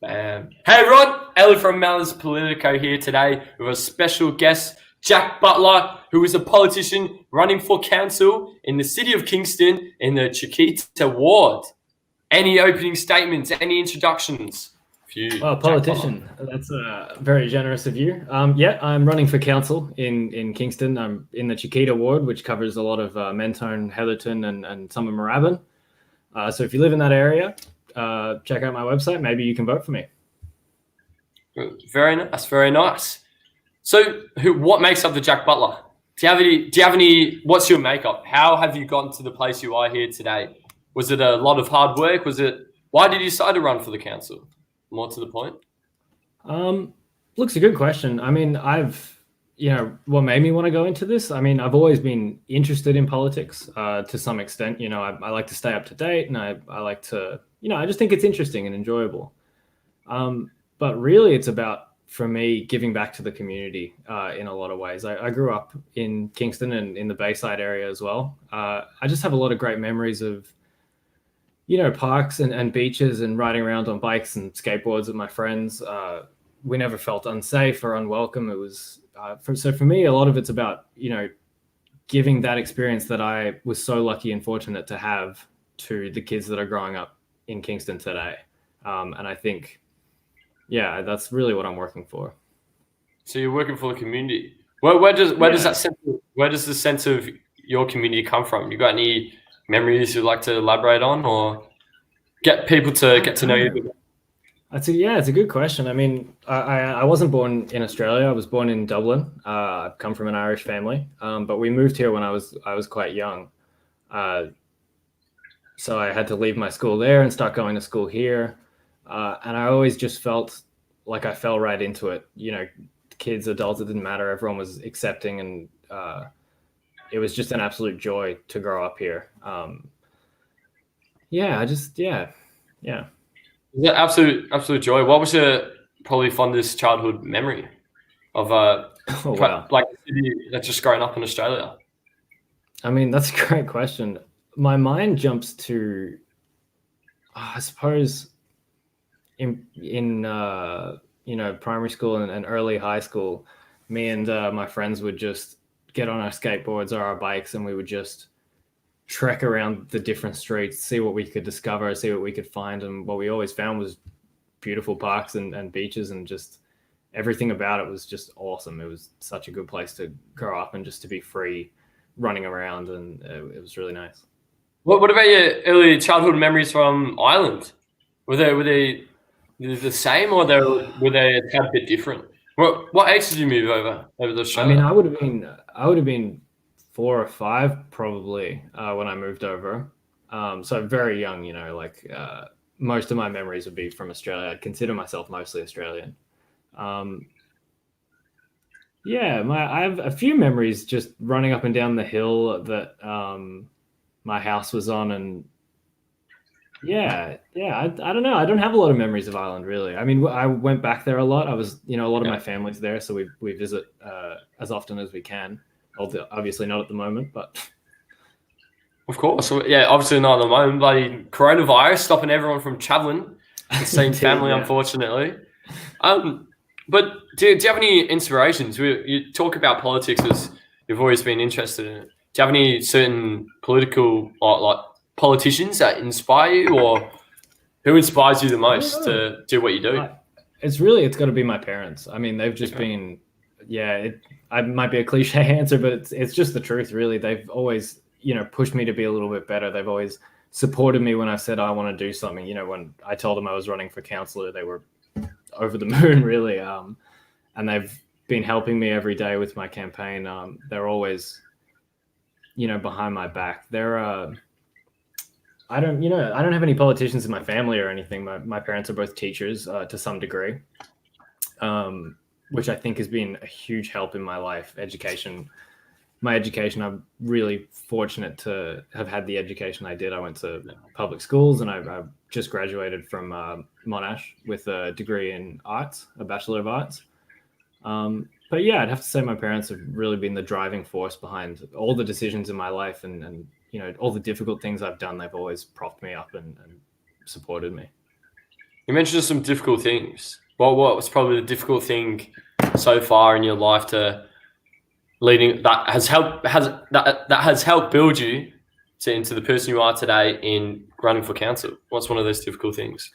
Hey everyone, Ellie from Matherspolitico here today with a special guest, Jack Butler, who is a politician running for council in the city of Kingston in the Chiquita Ward. Any opening statements, any introductions? Oh, politician. That's very generous of you. Yeah, I'm running for council in Kingston. I'm in the Chiquita Ward, which covers a lot of Mentone, Heatherton, and some of Moorabbin. So if you live in that area, check out my website. Maybe you can vote for me. Very nice, very nice. So, what makes up the Jack Butler? Do you have any? What's your makeup? How have you gotten to the place you are here today? Was it a lot of hard work? Why did you decide to run for the council? More to the point. Looks a good question. I mean, what made me want to go into this? I mean, I've always been interested in politics to some extent. I like to stay up to date, and I like to, I just think it's interesting and enjoyable. But really, it's about, for me, giving back to the community in a lot of ways. I grew up in Kingston and in the Bayside area as well. I just have a lot of great memories of, parks and beaches and riding around on bikes and skateboards with my friends. We never felt unsafe or unwelcome. It was so for me, a lot of it's about, giving that experience that I was so lucky and fortunate to have to the kids that are growing up in Kingston today. And I think, yeah, that's really what I'm working for. So you're working for the community. Where does the sense of your community come from? You got any memories you'd like to elaborate on, or get people to get to know you? It's a good question. I mean, I wasn't born in Australia. I was born in Dublin. I've come from an Irish family, but we moved here when I was quite young. So I had to leave my school there and start going to school here. And I always just felt like I fell right into it. Kids, adults, it didn't matter. Everyone was accepting, and it was just an absolute joy to grow up here. Yeah. Yeah, absolute joy. What was your probably fondest childhood memory of like a city that's just growing up in Australia? I mean, that's a great question. My mind jumps to, I suppose, in primary school and early high school, me and my friends would just get on our skateboards or our bikes, and we would just trek around the different streets, see what we could discover, see what we could find. And what we always found was beautiful parks and beaches, and just everything about it was just awesome. It was such a good place to grow up and just to be free running around, and it was really nice. What about your early childhood memories from Ireland? Were they the same, or were they a tad bit different? What age did you move over to Australia? I mean, I would have been 4 or 5 probably when I moved over. So very young, most of my memories would be from Australia. I'd consider myself mostly Australian. I have a few memories just running up and down the hill that my house was on, and I don't know. I don't have a lot of memories of Ireland, really. I mean, I went back there a lot. I was, a lot of my family's there, so we visit as often as we can. Obviously not at the moment, but of course, yeah, obviously not at the moment. Bloody coronavirus stopping everyone from traveling and seeing family, unfortunately. But do you have any inspirations? You talk about politics as you've always been interested in it. Do you have any certain political or politicians that inspire you, or who inspires you the most to do what you do? It's got to be my parents. I mean, they've just been, it might be a cliche answer, but it's just the truth, really. They've always, pushed me to be a little bit better. They've always supported me when I said I want to do something. When I told them I was running for councillor, they were over the moon, really. And they've been helping me every day with my campaign. They're always, behind my back. I don't have any politicians in my family or anything. My parents are both teachers to some degree, which I think has been a huge help in my life. My education, I'm really fortunate to have had the education I did. I went to public schools, and I just graduated from Monash with a degree in arts, a Bachelor of Arts. But yeah, I'd have to say my parents have really been the driving force behind all the decisions in my life, and all the difficult things I've done. They've always propped me up and supported me. You mentioned some difficult things. What was probably the difficult thing so far in your life that has helped build you into the person you are today in running for council? What's one of those difficult things?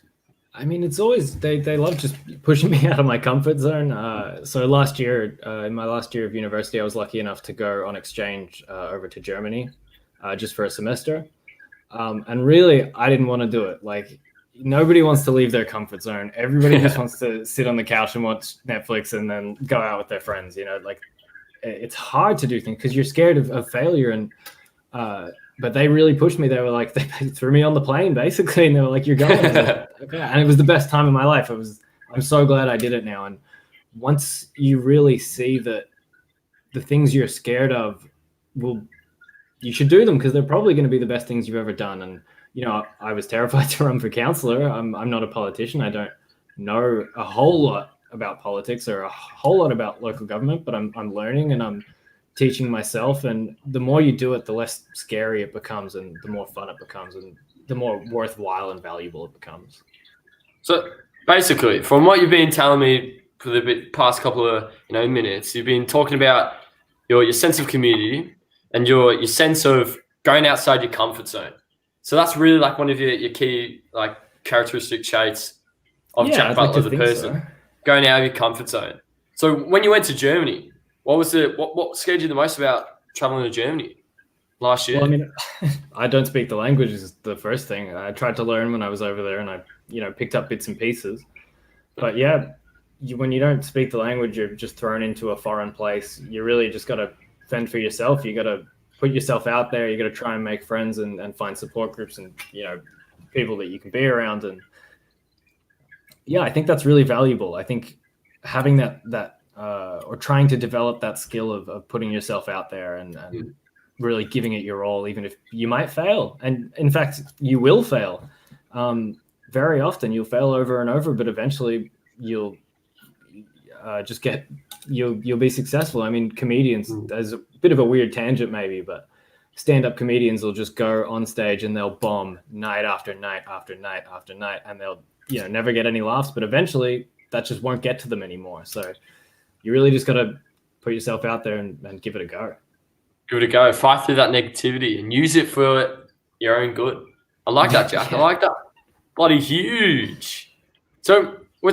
I mean, it's always they love just pushing me out of my comfort zone. So last year, in my last year of university, I was lucky enough to go on exchange over to Germany, just for a semester. And really, I didn't want to do it. Like, nobody wants to leave their comfort zone. Everybody just wants to sit on the couch and watch Netflix and then go out with their friends. Like, it's hard to do things because you're scared of failure. And but they really pushed me. They were like, they threw me on the plane basically, and they were like, "You're going." Like, okay. And it was the best time of my life. I'm so glad I did it now. And once you really see that the things you're scared of, you should do them because they're probably going to be the best things you've ever done. And I was terrified to run for councillor. I'm not a politician. I don't know a whole lot about politics or a whole lot about local government, but I'm learning and I'm teaching myself. And the more you do it, the less scary it becomes and the more fun it becomes and the more worthwhile and valuable it becomes. So basically, from what you've been telling me for the past couple of minutes, you've been talking about your sense of community and your sense of going outside your comfort zone. So that's really like one of your key like characteristic traits of Jack Butler, the person, going out of your comfort zone. So when you went to Germany, what scared you the most about traveling to Germany last year? Well, I mean, I don't speak the language is the first thing. I tried to learn when I was over there, and I picked up bits and pieces. But yeah, when you don't speak the language, you're just thrown into a foreign place. You really just got to fend for yourself. You got to put yourself out there. You got to try and make friends and find support groups and people that you can be around. And yeah, I think that's really valuable. I think having that or trying to develop that skill of putting yourself out there and really giving it your all, even if you might fail. And in fact, you will fail. Very often you'll fail over and over, but eventually you'll you'll be successful. I mean, comedians, there's a bit of a weird tangent maybe, but stand-up comedians will just go on stage and they'll bomb night after night after night after night, and they'll never get any laughs, but eventually that just won't get to them anymore. So you really just got to put yourself out there and give it a go. Give it a go. Fight through that negativity and use it for your own good. I like that, Jack. I like that. Bloody huge. So you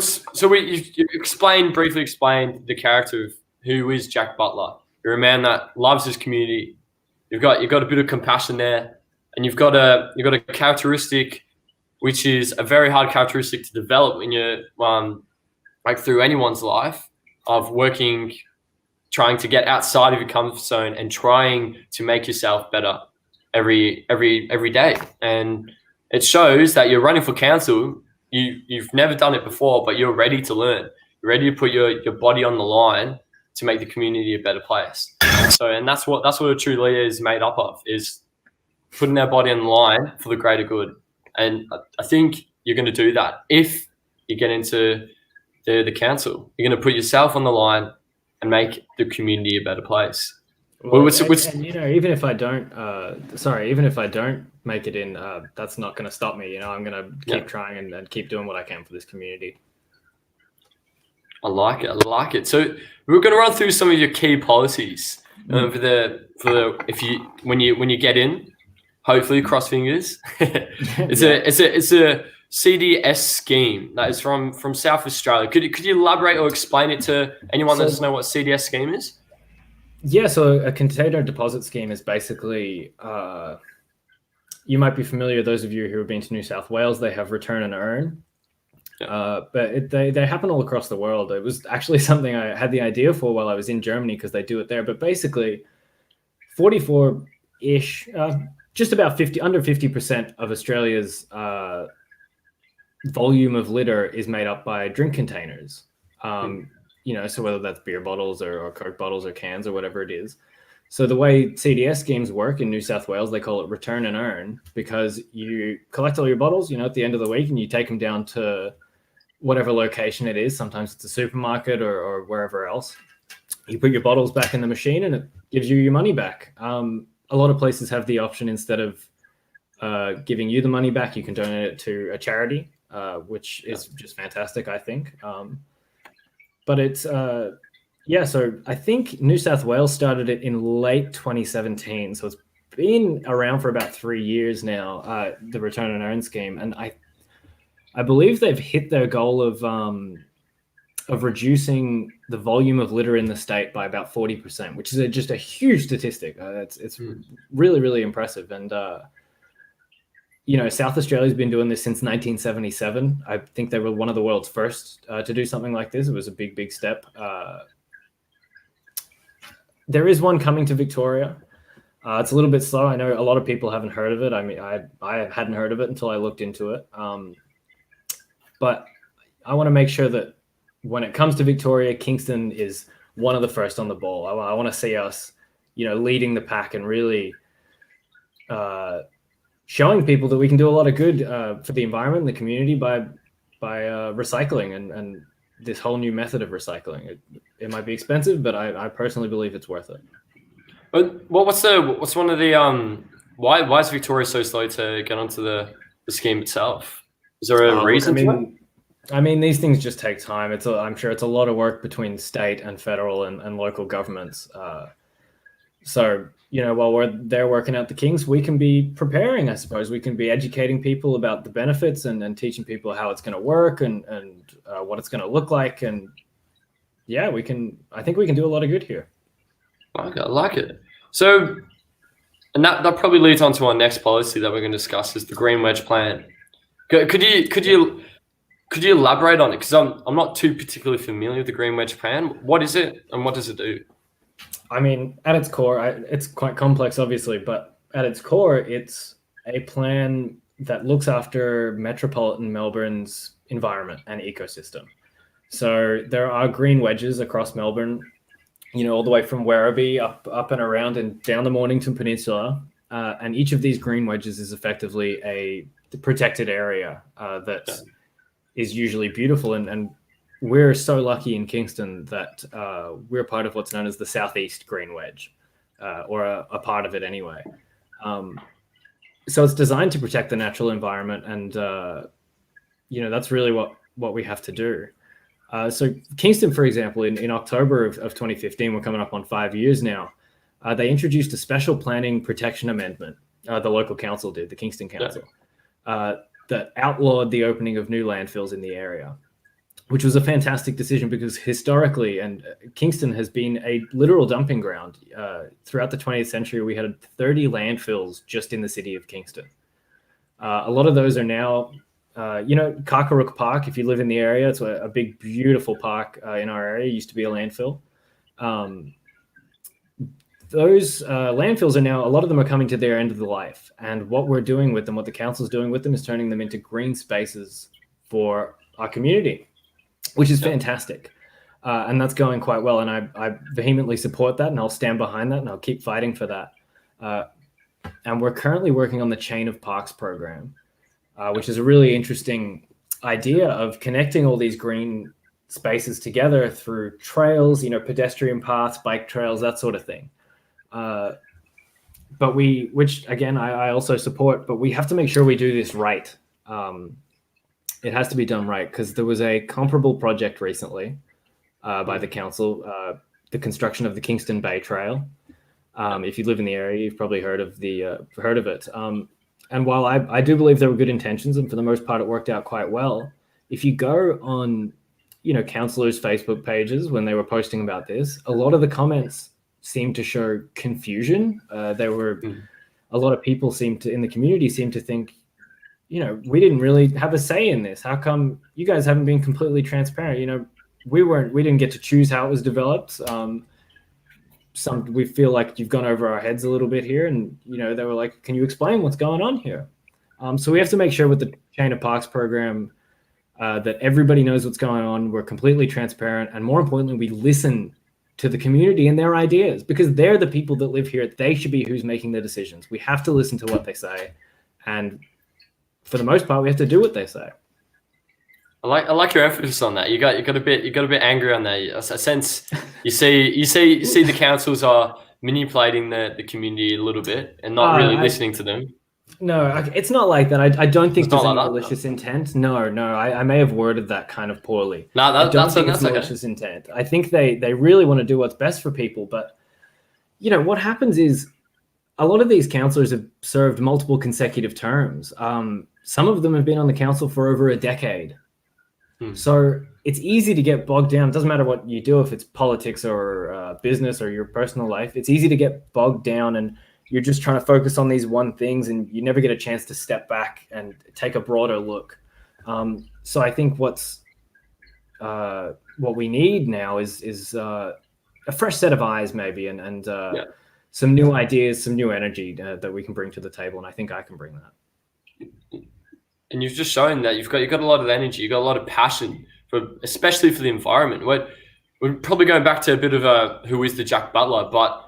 briefly explained the character of who is Jack Butler. You're a man that loves his community. You've got a bit of compassion there, and you've got a characteristic which is a very hard characteristic to develop in your like through anyone's life, of working, trying to get outside of your comfort zone and trying to make yourself better every day. And it shows that you're running for council. You've never done it before, but you're ready to learn. You're ready to put your body on the line to make the community a better place. And that's what a true leader is made up of, is putting their body on the line for the greater good. And I think you're going to do that if you get into the council. You're going to put yourself on the line and make the community a better place. Well, and even if I don't, even if I don't make it in, that's not going to stop me. I'm going to keep trying and keep doing what I can for this community. I like it. So we're going to run through some of your key policies when you get in. Hopefully, cross fingers. It's a CDS scheme that is from South Australia. Could you elaborate or explain it to anyone that doesn't know what CDS scheme is? Yeah, so a container deposit scheme is basically, you might be familiar, those of you who have been to New South Wales, they have return and earn. Yeah. But they happen all across the world. It was actually something I had the idea for while I was in Germany because they do it there. But basically, 44-ish, just about under 50% of Australia's volume of litter is made up by drink containers. So whether that's beer bottles or Coke bottles or cans or whatever it is. So the way CDS schemes work in New South Wales, they call it return and earn, because you collect all your bottles, at the end of the week, and you take them down to whatever location it is. Sometimes it's a supermarket or wherever else. You put your bottles back in the machine and it gives you your money back. A lot of places have the option, instead of giving you the money back, you can donate it to a charity. which is just fantastic, I think. But it's so I think New South Wales started it in late 2017, so it's been around for about 3 years now. The return on earn scheme, and I believe they've hit their goal of reducing the volume of litter in the state by about 40%, which is just a huge statistic. It's really, really impressive. And, South Australia's been doing this since 1977. I think they were one of the world's first to do something like this. It was a big, big step. There is one coming to Victoria. It's a little bit slow. I know a lot of people haven't heard of it. I mean, I hadn't heard of it until I looked into it. But I want to make sure that when it comes to Victoria, Kingston is one of the first on the ball. I want to see us, leading the pack and really showing people that we can do a lot of good for the environment and the community by recycling and this whole new method of recycling. It might be expensive, but I personally believe it's worth it. But what's one of the why is Victoria so slow to get onto the scheme itself? Is there a reason? I mean, these things just take time. I'm sure it's a lot of work between state and federal and local governments. So, while they're working out the kinks, we can be preparing, I suppose. We can be educating people about the benefits and teaching people how it's going to work and what it's going to look like. And yeah, I think we can do a lot of good here. I like it. So, and that probably leads on to our next policy that we're going to discuss is the Green Wedge Plan. Could you elaborate on it? Because I'm not too particularly familiar with the Green Wedge Plan. What is it and what does it do? I mean, at its core, it's quite complex, obviously, but at its core, it's a plan that looks after metropolitan Melbourne's environment and ecosystem. So there are green wedges across Melbourne, all the way from Werribee up and around and down the Mornington Peninsula. And each of these green wedges is effectively a protected area that is usually beautiful. And we're so lucky in Kingston that we're part of what's known as the Southeast Green Wedge, or a part of it anyway. So it's designed to protect the natural environment. And, that's really what we have to do. So Kingston, for example, in October of 2015, we're coming up on 5 years now, they introduced a special planning protection amendment. The local council did, the Kingston Council, that outlawed the opening of new landfills in the area, which was a fantastic decision because historically, and Kingston has been a literal dumping ground. Throughout the 20th century, we had 30 landfills just in the city of Kingston. A lot of those are now, Karkarook Park, if you live in the area, it's a big, beautiful park in our area. It used to be a landfill. Those landfills are now, a lot of them are coming to their end of the life. And what we're doing with them, what the council's doing with them is turning them into green spaces for our community, which is fantastic. And that's going quite well. And I vehemently support that, and I'll stand behind that, and I'll keep fighting for that. And we're currently working on the Chain of Parks program, which is a really interesting idea of connecting all these green spaces together through trails, pedestrian paths, bike trails, that sort of thing. But which again, I also support, but we have to make sure we do this right. It has to be done right, because there was a comparable project recently by the council, the construction of the Kingston Bay Trail. If you live in the area, you've probably heard of it. And while I do believe there were good intentions, and for the most part it worked out quite well, if you go on, councillors' Facebook pages when they were posting about this, a lot of the comments seemed to show confusion. There were a lot of people in the community seemed to think, we didn't really have a say in this. How come you guys haven't been completely transparent? We didn't get to choose how it was developed. We feel like you've gone over our heads a little bit here. And, they were like, can you explain what's going on here? So we have to make sure with the Chain of Parks program that everybody knows what's going on. We're completely transparent. And more importantly, we listen to the community and their ideas, because they're the people that live here. They should be who's making the decisions. We have to listen to what they say. And for the most part, we have to do what they say. I like your emphasis on that. You got a bit angry on that. I sense you see the councils are manipulating the community a little bit and not really listening to them. No, it's not like that. I don't think It's there's not any like that, malicious intent. No, I may have worded that kind of poorly. No, I don't think it's that's okay. malicious intent. I think they really want to do what's best for people. But, what happens is a lot of these councillors have served multiple consecutive terms. Some of them have been on the council for over a decade. So it's easy to get bogged down. It doesn't matter what you do, if it's politics or business or your personal life. It's easy to get bogged down, and you're just trying to focus on these one things, and you never get a chance to step back and take a broader look. So I think what we need now is a fresh set of eyes, maybe, and some new ideas, some new energy that we can bring to the table. And I think I can bring that. And you've just shown that you've got a lot of energy, you've got a lot of passion especially for the environment. We're probably going back to a bit of who is the Jack Butler, but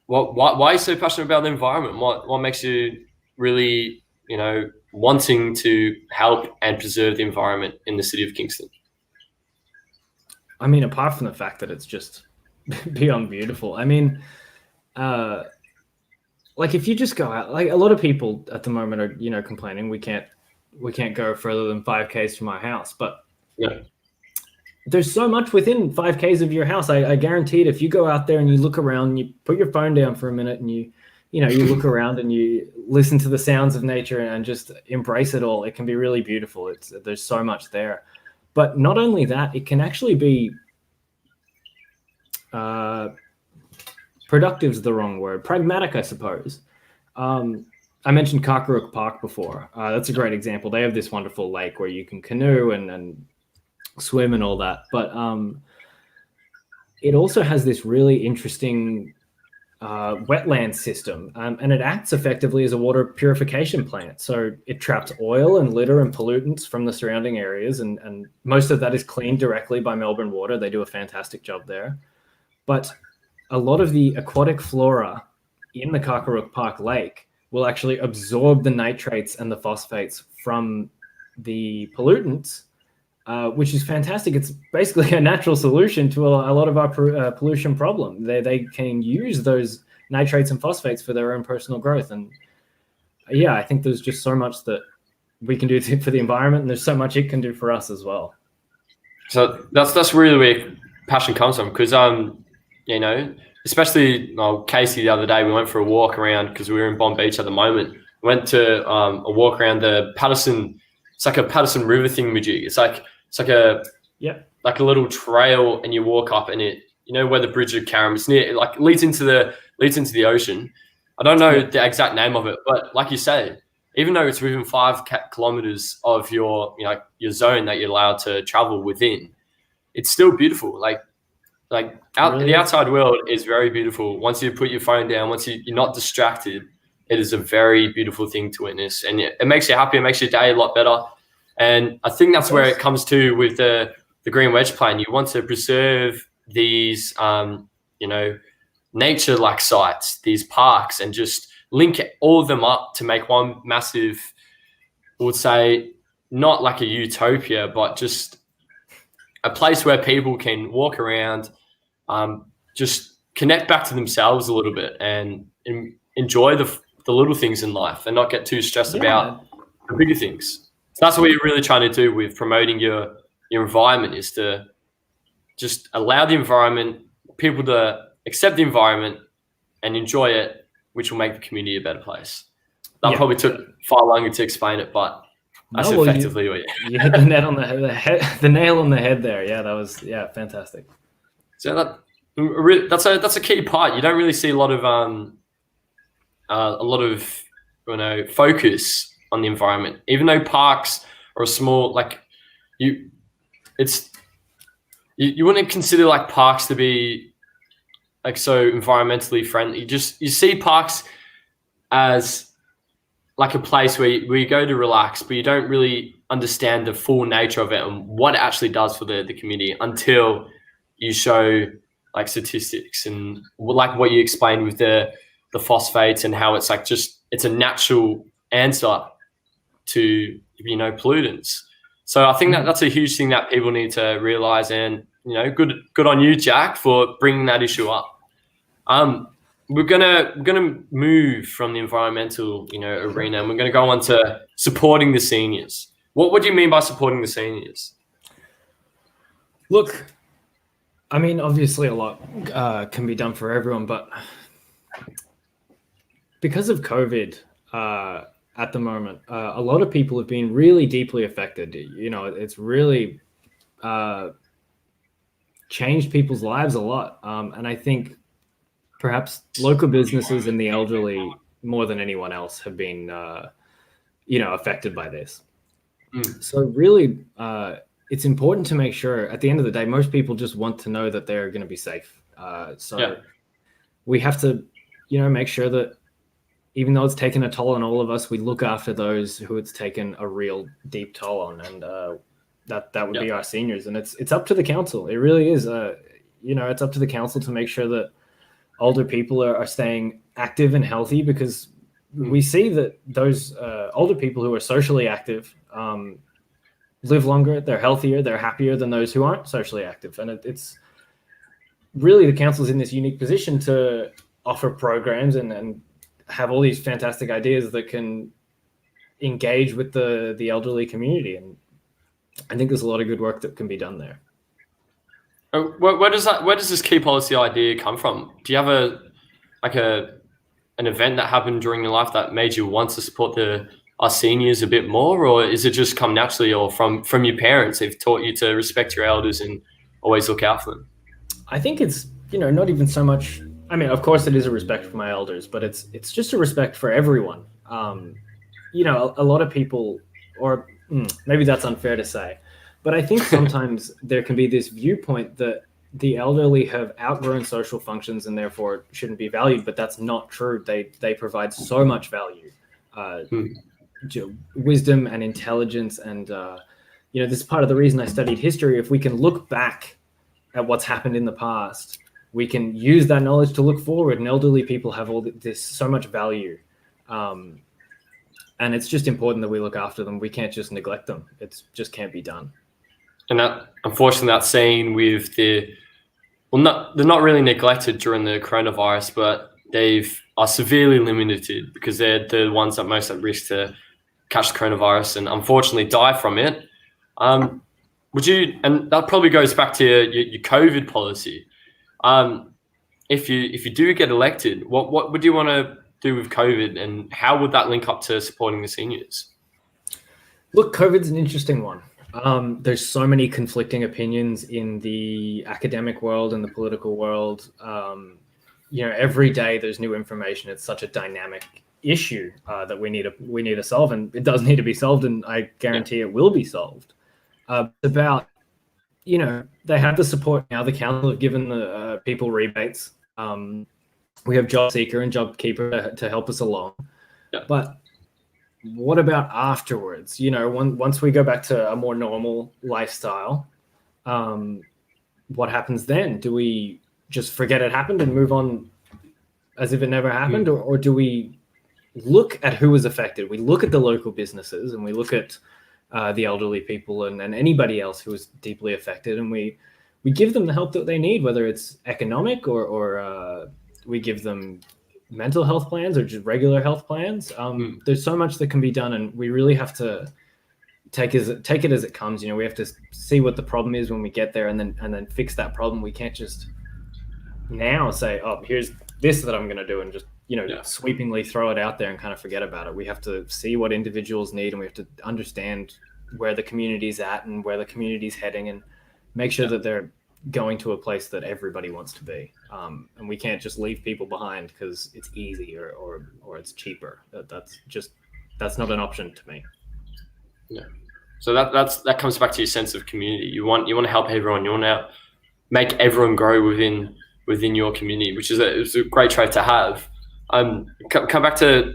why are you so passionate about the environment? What makes you really, wanting to help and preserve the environment in the city of Kingston? I mean, apart from the fact that it's just beyond beautiful. I mean, if you just go out, like a lot of people at the moment are, complaining we can't go further than 5Ks from my house, but there's so much within 5Ks of your house. I guarantee it. If you go out there and you look around, and you put your phone down for a minute, and you look around and you listen to the sounds of nature and just embrace it all, it can be really beautiful. There's so much there. But not only that, it can actually be productive is the wrong word. Pragmatic, I suppose. I mentioned Kakaruk Park before. That's a great example. They have this wonderful lake where you can canoe and swim and all that. But it also has this really interesting wetland system, and it acts effectively as a water purification plant. So it traps oil and litter and pollutants from the surrounding areas, and most of that is cleaned directly by Melbourne Water. They do a fantastic job there. But a lot of the aquatic flora in the Kakaruk Park Lake will actually absorb the nitrates and the phosphates from the pollutants, which is fantastic. It's basically a natural solution to a lot of our pollution problem. They can use those nitrates and phosphates for their own personal growth. And I think there's just so much that we can do for the environment, and there's so much it can do for us as well. So that's really where passion comes from, because especially Casey the other day, we went for a walk around because we were in Bomb Beach at the moment. We went to a walk around the Patterson. It's like a Patterson River thingamajig. It's like a little trail, and you walk up, and it where the Bridge of Carrum is near. It like leads into the ocean. I don't know the exact name of it, but like you say, even though it's within 5 kilometers of your your zone that you're allowed to travel within, it's still beautiful. The outside world is very beautiful. Once you put your phone down, once you're not distracted, it is a very beautiful thing to witness, and it makes you happy. It makes your day a lot better. And I think that's where it comes to with the Green Wedge plan. You want to preserve these, nature-like sites, these parks, and just link all of them up to make one massive, I would say, not like a utopia, but just a place where people can walk around, just connect back to themselves a little bit, and enjoy the little things in life, and not get too stressed about the bigger things. So that's what you're really trying to do with promoting your environment, is to just allow the environment, people to accept the environment and enjoy it, which will make the community a better place. That probably took far longer to explain it, but that's effectively what you hit the nail on the head there. Yeah, that was fantastic. So that's a key part. You don't really see a lot of focus on the environment, even though parks are small. You wouldn't consider parks to be so environmentally friendly. You see parks as a place where you go to relax, but you don't really understand the full nature of it and what it actually does for the community until you show statistics and what you explained with the phosphates, and how it's it's a natural answer to pollutants. So I think that's a huge thing that people need to realize, and good on you, Jack, for bringing that issue up. we're gonna move from the environmental, arena, and we're gonna go on to supporting the seniors. What do you mean by supporting the seniors? Look, I mean, obviously a lot can be done for everyone, but because of COVID at the moment, a lot of people have been really deeply affected. It's really changed people's lives a lot. And I think perhaps local businesses and the elderly, more than anyone else, have been, affected by this. So really, it's important to make sure at the end of the day, most people just want to know that they're going to be safe. We have to, make sure that even though it's taken a toll on all of us, we look after those who it's taken a real deep toll on. And that would be our seniors. And it's up to the council. It really is. It's up to the council to make sure that older people are staying active and healthy, because we see that those older people who are socially active live longer, they're healthier, they're happier than those who aren't socially active. And it's really the council's in this unique position to offer programs and have all these fantastic ideas that can engage with the elderly community. And I think there's a lot of good work that can be done there. Where does this key policy idea come from? Do you have an event that happened during your life that made you want to support our seniors a bit more, or is it just come naturally, or from your parents? They've taught you to respect your elders and always look out for them? I think it's not even so much. I mean, of course, it is a respect for my elders, but it's just a respect for everyone. A lot of people, or maybe that's unfair to say, but I think sometimes there can be this viewpoint that the elderly have outgrown social functions and therefore shouldn't be valued, but that's not true. They provide so much value, wisdom and intelligence. And, this is part of the reason I studied history. If we can look back at what's happened in the past, we can use that knowledge to look forward, and elderly people have all this so much value. And it's just important that we look after them. We can't just neglect them. It just can't be done. And unfortunately, that scene with they're not really neglected during the coronavirus, but are severely limited because they're the ones that are most at risk to catch the coronavirus and unfortunately die from it. And that probably goes back to your COVID policy. If you do get elected, what would you want to do with COVID, and how would that link up to supporting the seniors? Look, COVID's an interesting one. There's so many conflicting opinions in the academic world and the political world. Every day there's new information. It's such a dynamic issue that we need to solve, and it does need to be solved, and I guarantee it will be solved. About, they have the support now. The council have given the people rebates. We have Job Seeker and Job Keeper to help us along. Yeah. But what about afterwards? Once we go back to a more normal lifestyle, what happens then? Do we just forget it happened and move on as if it never happened? Or do we look at who was affected? We look at the local businesses, and we look at the elderly people and anybody else who was deeply affected, and we give them the help that they need, whether it's economic or we give them mental health plans or just regular health plans. There's so much that can be done, and we really have to take it as it comes. We have to see what the problem is when we get there, and then fix that problem. We can't just now say, oh, here's this that I'm going to do, and just sweepingly throw it out there and kind of forget about it. We have to see what individuals need, and we have to understand where the community's at and where the community's heading, and make sure that they're going to a place that everybody wants to be. And we can't just leave people behind because it's easy or it's cheaper. That's not an option to me. Yeah. So that comes back to your sense of community. You want to help everyone. You want to make everyone grow within your community, which is a great trait to have. Come back to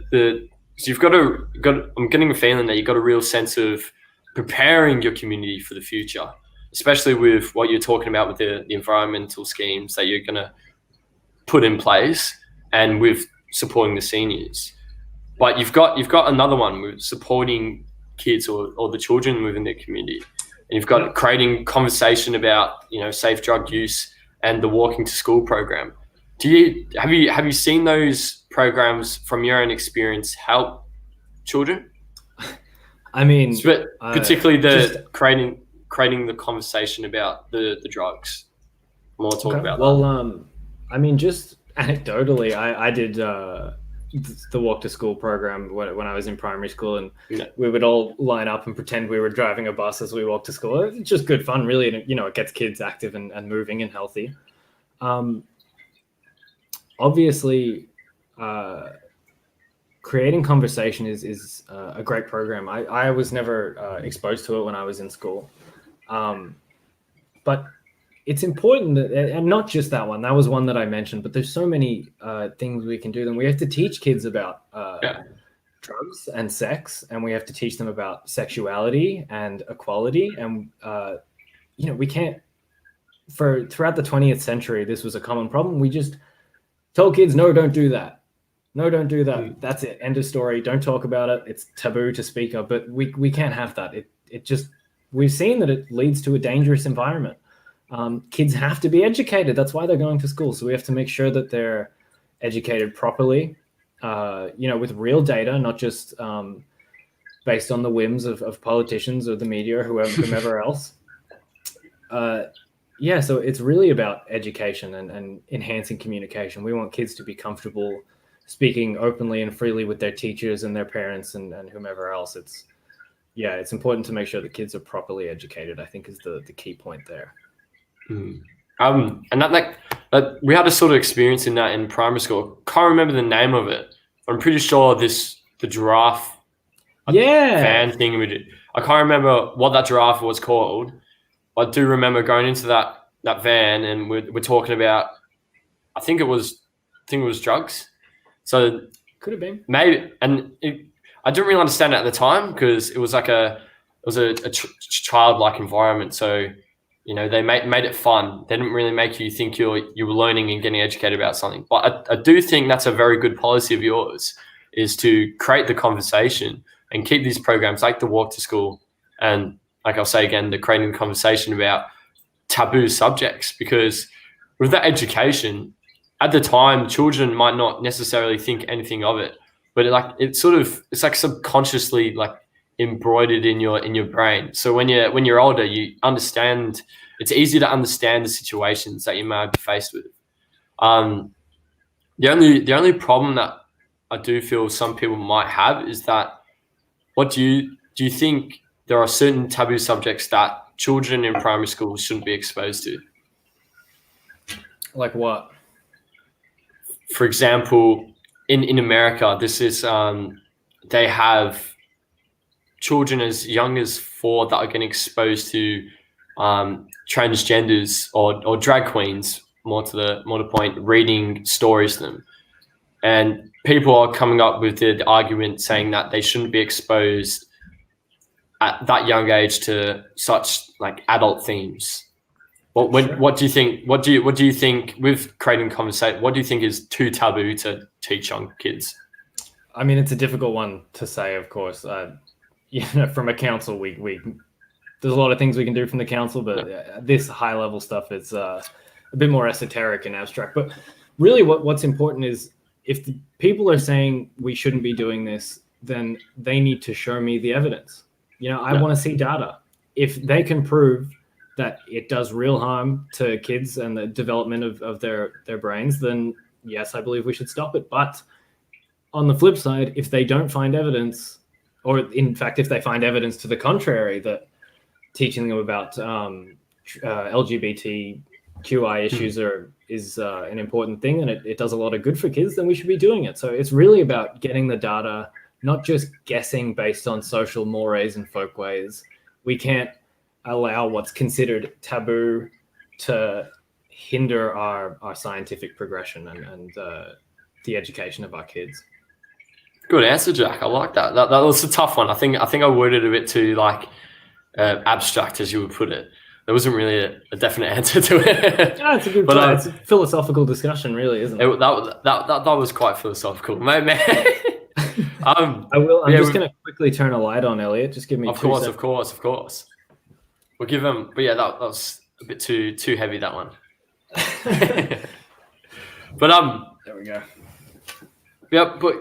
so you've got I'm getting a feeling that you've got a real sense of preparing your community for the future, especially with what you're talking about with the environmental schemes that you're going to put in place, and with supporting the seniors. But you've got another one with supporting kids or the children within their community, and you've got creating conversation about safe drug use and the walking to school program. have you seen those programs from your own experience help children? I mean, particularly creating the conversation about the drugs. More talk about that. I mean, just anecdotally, I did the walk to school program when I was in primary school, and we would all line up and pretend we were driving a bus as we walked to school. It's just good fun, really, and it gets kids active and moving and healthy. Obviously, creating conversation is a great program. I was never exposed to it when I was in school, but it's important that, and not just that one. That was one that I mentioned, but there's so many things we can do. Then we have to teach kids about drugs and sex, and we have to teach them about sexuality and equality. And we can't. Throughout the 20th century, this was a common problem. We just told kids, no, don't do that. No, don't do that. That's it. End of story. Don't talk about it. It's taboo to speak of. But we can't have that. We've seen that it leads to a dangerous environment. Kids have to be educated. That's why they're going to school. So we have to make sure that they're educated properly, with real data, not just based on the whims of politicians or the media or whomever else. So it's really about education and enhancing communication. We want kids to be comfortable speaking openly and freely with their teachers and their parents and whomever else. It's important to make sure that kids are properly educated, I think, is the key point there. And that we had a sort of experience in that in primary school. Can't remember the name of it. I'm pretty sure the giraffe fan thing we did. I can't remember what that giraffe was called. I do remember going into that van and we're talking about, I think it was drugs. So could have been maybe, and I didn't really understand it at the time because it was like a childlike environment. So they made it fun. They didn't really make you think you were learning and getting educated about something. But I do think that's a very good policy of yours, is to create the conversation and keep these programs like the walk to school and, like I'll say again, the creating the conversation about taboo subjects. Because with that education, at the time, children might not necessarily think anything of it, but it's like subconsciously like embroidered in your brain. So when you're older, you understand. It's easy to understand the situations that you may be faced with. The only problem that I do feel some people might have is that, what do you think there are certain taboo subjects that children in primary school shouldn't be exposed to? Like what? For example, in America, this is they have children as young as 4 that are getting exposed to transgenders or drag queens, more to the point, reading stories to them. And people are coming up with the argument saying that they shouldn't be exposed at that young age to such like adult themes. What do you think? What do you think with creating conversation? What do you think is too taboo to teach young kids? I mean, it's a difficult one to say, of course. From a council, we there's a lot of things we can do from the council, but this high level stuff is a bit more esoteric and abstract. But really, what's important is, if the people are saying we shouldn't be doing this, then they need to show me the evidence. I want to see data. If they can prove that it does real harm to kids and the development of their brains, then yes, I believe we should stop it. But on the flip side, if they don't find evidence, or in fact, if they find evidence to the contrary, that teaching them about LGBTQI issues is an important thing and it does a lot of good for kids, then we should be doing it. So it's really about getting the data, not just guessing based on social mores and folkways. We can't allow what's considered taboo to hinder our scientific progression and the education of our kids. Good answer, Jack. I like that. That was a tough one. I think I worded it a bit too abstract, as you would put it. There wasn't really a definite answer to it. Yeah, it's a good point. It's a philosophical discussion, really, isn't it? That was quite philosophical, man. I'm just going to quickly turn a light on, Elliot. Just give me 2 seconds. Of course. We'll give him. But yeah, that was a bit too heavy, that one. But there we go. Yeah, but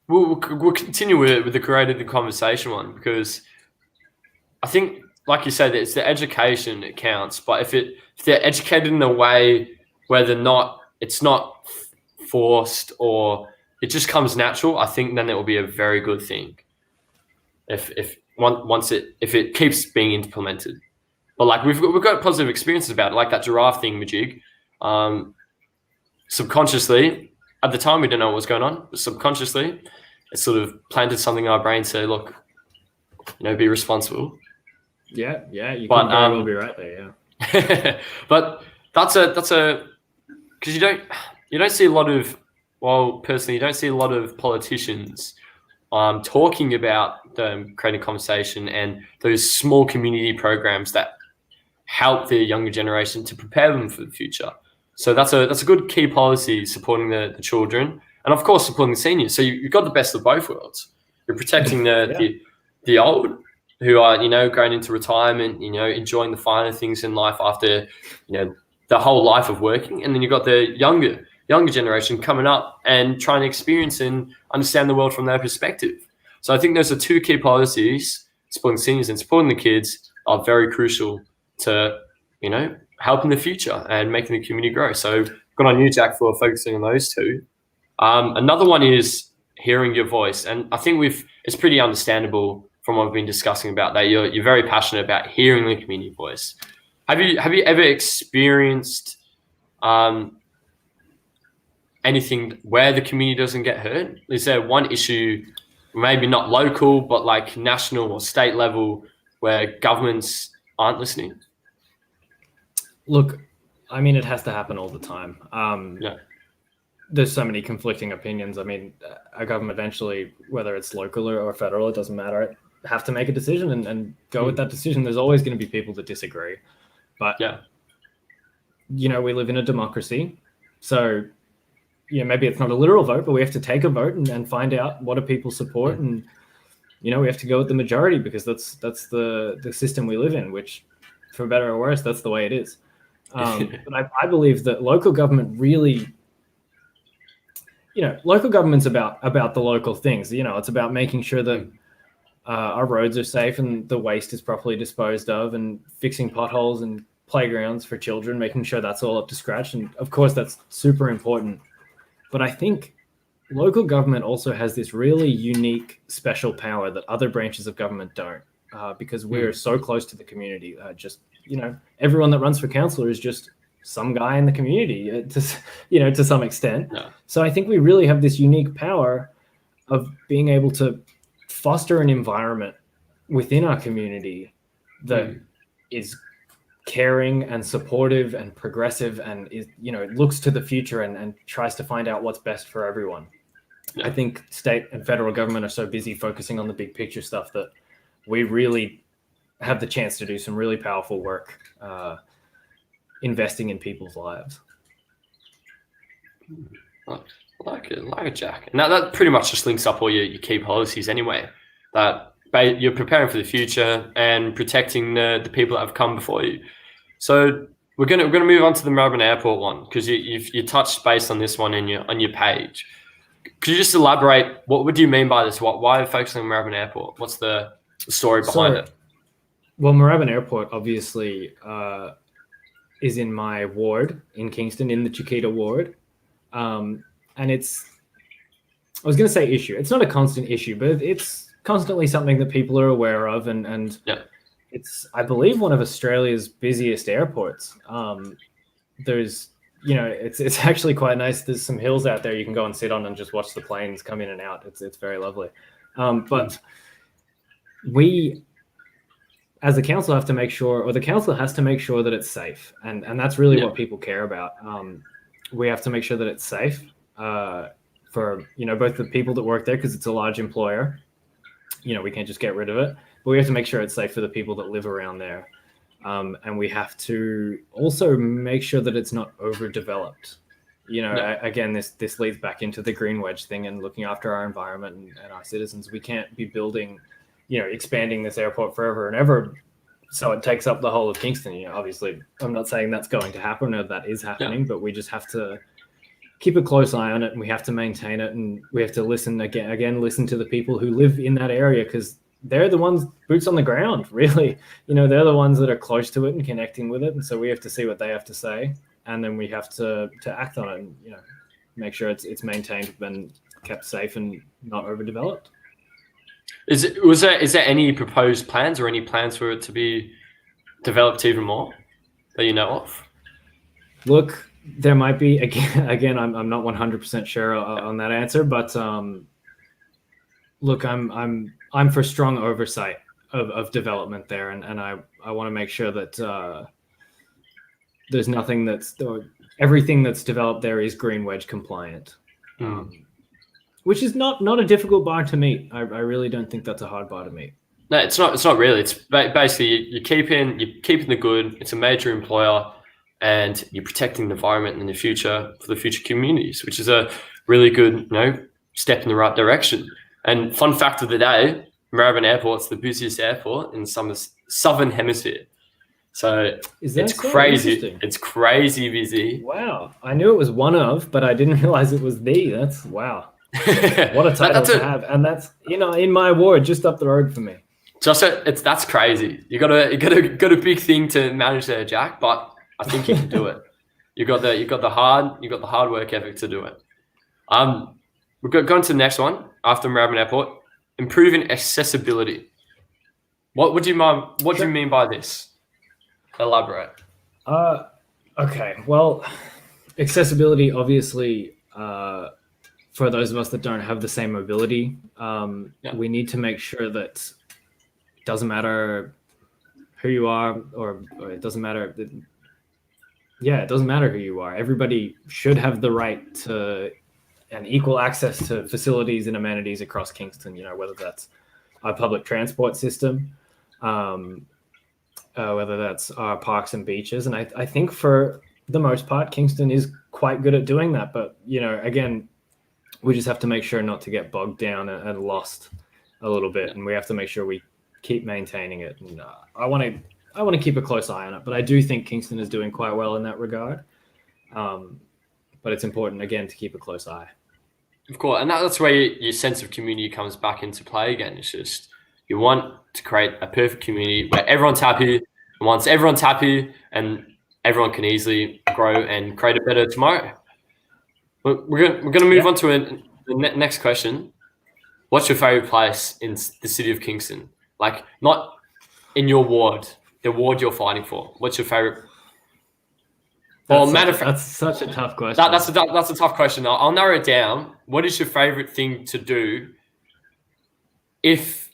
we'll continue with the creative conversation one, because I think, like you said, it's the education that counts. But if they're educated in a way where it's not forced or it just comes natural, I think then it will be a very good thing. If it keeps being implemented. But like we've got positive experiences about it, like that giraffe thing, Majig. Subconsciously, at the time we didn't know what was going on, but subconsciously, it sort of planted something in our brain to say, look, be responsible. Yeah, you can very well be right there, yeah. But that's a because you don't see a lot of, well, personally, you don't see a lot of politicians talking about the creating conversation and those small community programs that help the younger generation to prepare them for the future. So that's a good key policy, supporting the children and of course supporting the seniors. So you've got the best of both worlds. You're protecting the old who are going into retirement, enjoying the finer things in life after the whole life of working, and then you've got the younger generation coming up and trying to experience and understand the world from their perspective. So I think those are two key policies: supporting seniors and supporting the kids are very crucial to helping the future and making the community grow. So good on you, Jack, for focusing on those two. Another one is hearing your voice, and I think it's pretty understandable from what we've been discussing about that. You're very passionate about hearing the community voice. Have you ever experienced anything where the community doesn't get heard? Is there one issue, maybe not local, but like national or state level, where governments aren't listening? Look, I mean, it has to happen all the time. There's so many conflicting opinions. I mean, a government eventually, whether it's local or federal, it doesn't matter, have to make a decision and go with that decision. There's always going to be people that disagree. But, we live in a democracy. So, maybe it's not a literal vote, but we have to take a vote and find out what do people support. And, we have to go with the majority because that's the system we live in, which, for better or worse, that's the way it is. But I believe that local government really, local government's about the local things. It's about making sure that our roads are safe and the waste is properly disposed of, and fixing potholes and playgrounds for children, making sure that's all up to scratch. And of course, that's super important. But I think local government also has this really unique, special power that other branches of government don't, because we're so close to the community. Everyone that runs for councillor is just some guy in the community, to some extent. Yeah. So I think we really have this unique power of being able to foster an environment within our community that is caring and supportive and progressive and is, looks to the future and tries to find out what's best for everyone. Yeah. I think state and federal government are so busy focusing on the big picture stuff that we really have the chance to do some really powerful work, investing in people's lives. Like it, Jack. Now that pretty much just links up all your key policies anyway. That you're preparing for the future and protecting the people that have come before you. So we're gonna move on to the Moorabbin Airport one, because you touched base on this one on your page. Could you just elaborate? What do you mean by this? Why are you focusing on Moorabbin Airport? What's the story behind it? Well, Moorabbin Airport obviously is in my ward in Kingston, in the Chiquita Ward. And I was going to say issue. It's not a constant issue, but it's constantly something that people are aware of. And it's, I believe, one of Australia's busiest airports. There's, it's actually quite nice. There's some hills out there you can go and sit on and just watch the planes come in and out. It's very lovely. But we, as the council, have to make sure, or the council has to make sure that it's safe. And that's really what people care about. We have to make sure that it's safe for, both the people that work there, because it's a large employer. We can't just get rid of it, but we have to make sure it's safe for the people that live around there. And we have to also make sure that it's not overdeveloped. Again, this leads back into the green wedge thing and looking after our environment and our citizens. We can't be building, expanding this airport forever and ever, so it takes up the whole of Kingston. Obviously, I'm not saying that's going to happen or that is happening, but we just have to keep a close eye on it, and we have to maintain it, and we have to listen listen to the people who live in that area, because they're the ones boots on the ground, really. They're the ones that are close to it and connecting with it, and so we have to see what they have to say, and then we have to act on it, and make sure it's maintained and kept safe and not overdeveloped. Is there any proposed plans or any plans for it to be developed even more that you know of? Look, there might be, again, I'm not 100% sure on that answer, but look, I'm for strong oversight of development there, and I want to make sure that there's nothing everything that's developed there is green wedge compliant, which is not a difficult bar to meet. I really don't think that's a hard bar to meet. No, it's not. It's not really. It's basically you're keeping the good. It's a major employer, and you're protecting the environment in the future for the future communities, which is a really good, step in the right direction. And fun fact of the day, Moorabbin Airport's the busiest airport in the southern hemisphere. So it's crazy. It's crazy busy. Wow. I knew it was one of, but I didn't realize it was the. That's wow. What a title to have. And that's, in my ward, just up the road from me. That's crazy. You got a big thing to manage there, Jack, but I think you can do it. You got the hard work ethic to do it. We're going to the next one after Moorabbin Airport. Improving accessibility. What do you mean by this? Elaborate. Okay. Well, accessibility, obviously, for those of us that don't have the same mobility, we need to make sure that it doesn't matter who you are, or it doesn't matter. It doesn't matter who you are. Everybody should have the right to and equal access to facilities and amenities across Kingston, whether that's our public transport system, whether that's our parks and beaches. And I think for the most part, Kingston is quite good at doing that. But, again, we just have to make sure not to get bogged down and lost a little bit. And we have to make sure we keep maintaining it. And I want to keep a close eye on it. But I do think Kingston is doing quite well in that regard. But it's important, again, to keep a close eye. Of course. And that's where your sense of community comes back into play again. It's just you want to create a perfect community where everyone's happy. And once everyone's happy, and everyone can easily grow and create a better tomorrow. We're going to move on to the next question. What's your favorite place in the city of Kingston? Like, not in your ward, the ward you're fighting for. What's your favorite? That's such a tough question. That's a tough question. I'll narrow it down. What is your favorite thing to do if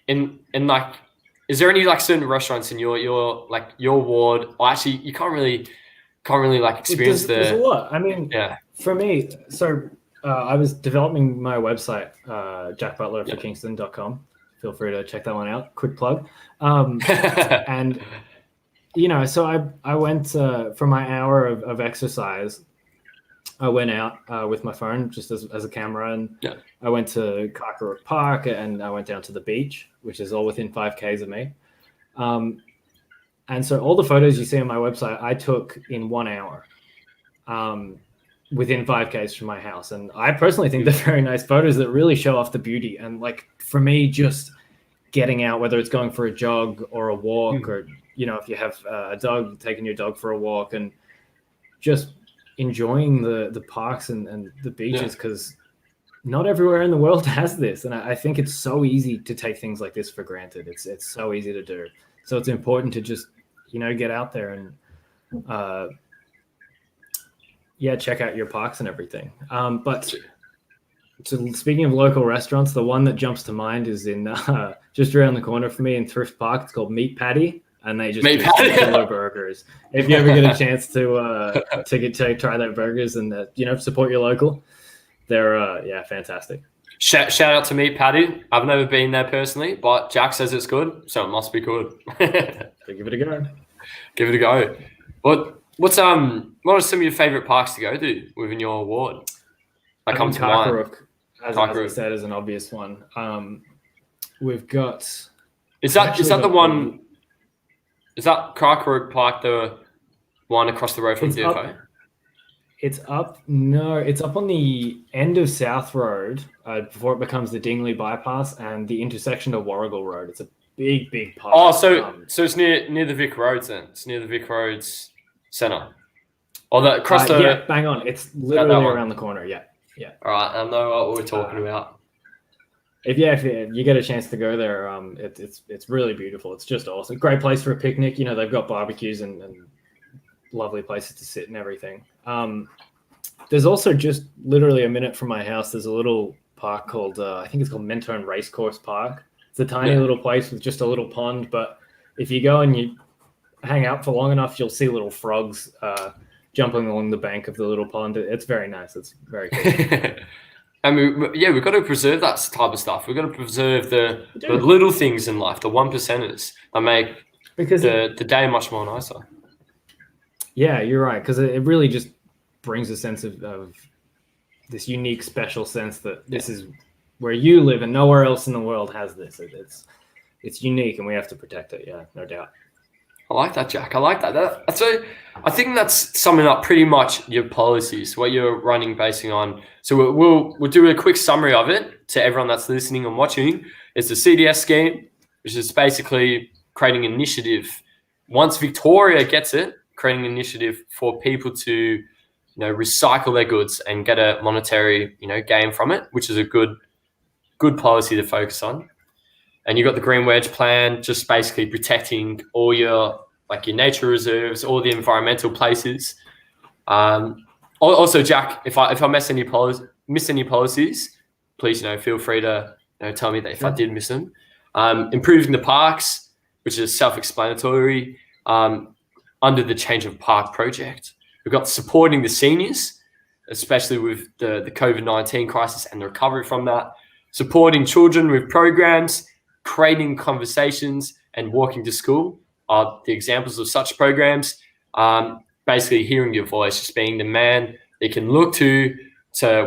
is there any certain restaurants in your ward, or actually you can't really experience there's a lot. I mean, yeah. For me, so I was developing my website, Jack Butler for Kingston.com. Feel free to check that one out. Quick plug. And so I went for my hour of exercise. I went out with my phone just as a camera, and I went to Carkerook Park, and I went down to the beach, which is all within 5 Ks of me. And so all the photos you see on my website, I took in 1 hour within 5 Ks from my house. And I personally think they're very nice photos that really show off the beauty. And for me, just getting out, whether it's going for a jog or a walk, or, if you have a dog, taking your dog for a walk, and just enjoying the parks and the beaches, because not everywhere in the world has this. And I think it's so easy to take things like this for granted. It's so easy to do. So it's important to just, get out there and, check out your parks and everything. But speaking of local restaurants, the one that jumps to mind is in just around the corner from me in Thrift Park. It's called Meat Patty. And they just do killer burgers. If you ever get a chance to try their burgers and support your local, they're fantastic. Shout out to Meat Patty. I've never been there personally, but Jack says it's good, so it must be good. So give it a go. Give it a go. What are some of your favorite parks to go to within your ward? Come to mind. As I said, is an obvious one. We've got. Is that the one? Is that Carkerook Park, the one across the road from DFO? It's up. No, it's up on the end of South Road before it becomes the Dingley bypass and the intersection of Warrigal Road. It's a big park. Oh, so it's near the Vic Roads then. It's near the Vic Roads Centre. Or across the yeah, bang on. It's literally around the corner. Yeah. All right, I know what we're talking about. If you get a chance to go there, it's really beautiful. It's just awesome. Great place for a picnic. You know, they've got barbecues and lovely places to sit and everything. There's also just literally a minute from my house. There's a little park called I think it's called Mentone Racecourse Park. It's a tiny little place with just a little pond, but if you go and you hang out for long enough, you'll see little frogs jumping along the bank of the little pond. It's very nice. It's very cool. I mean, yeah, we've got to preserve that type of stuff. We've got to preserve the little things in life, the 1%ers that make the day much more nicer. Yeah, you're right, because it really just brings a sense of this unique, special sense that this is where you live and nowhere else in the world has this. It's unique and we have to protect it. Yeah, no doubt. I like that, Jack. I like that. So I think that's summing up pretty much your policies, what you're running basing on. So we'll do a quick summary of it to everyone that's listening and watching. It's the CDS scheme, which is basically creating an initiative. Once Victoria gets it, creating an initiative for people to, recycle their goods and get a monetary, gain from it, which is a good policy to focus on. And you've got the Green Wedge plan, just basically protecting all your nature reserves, all the environmental places. Also, Jack, if I miss any policies, please, feel free to tell me that if I did miss them. Improving the parks, which is self-explanatory, under the Change of Park project. We've got supporting the seniors, especially with the COVID-19 crisis and the recovery from that. Supporting children with programs, creating conversations and walking to school are the examples of such programs. Basically hearing your voice, just being the man they can look to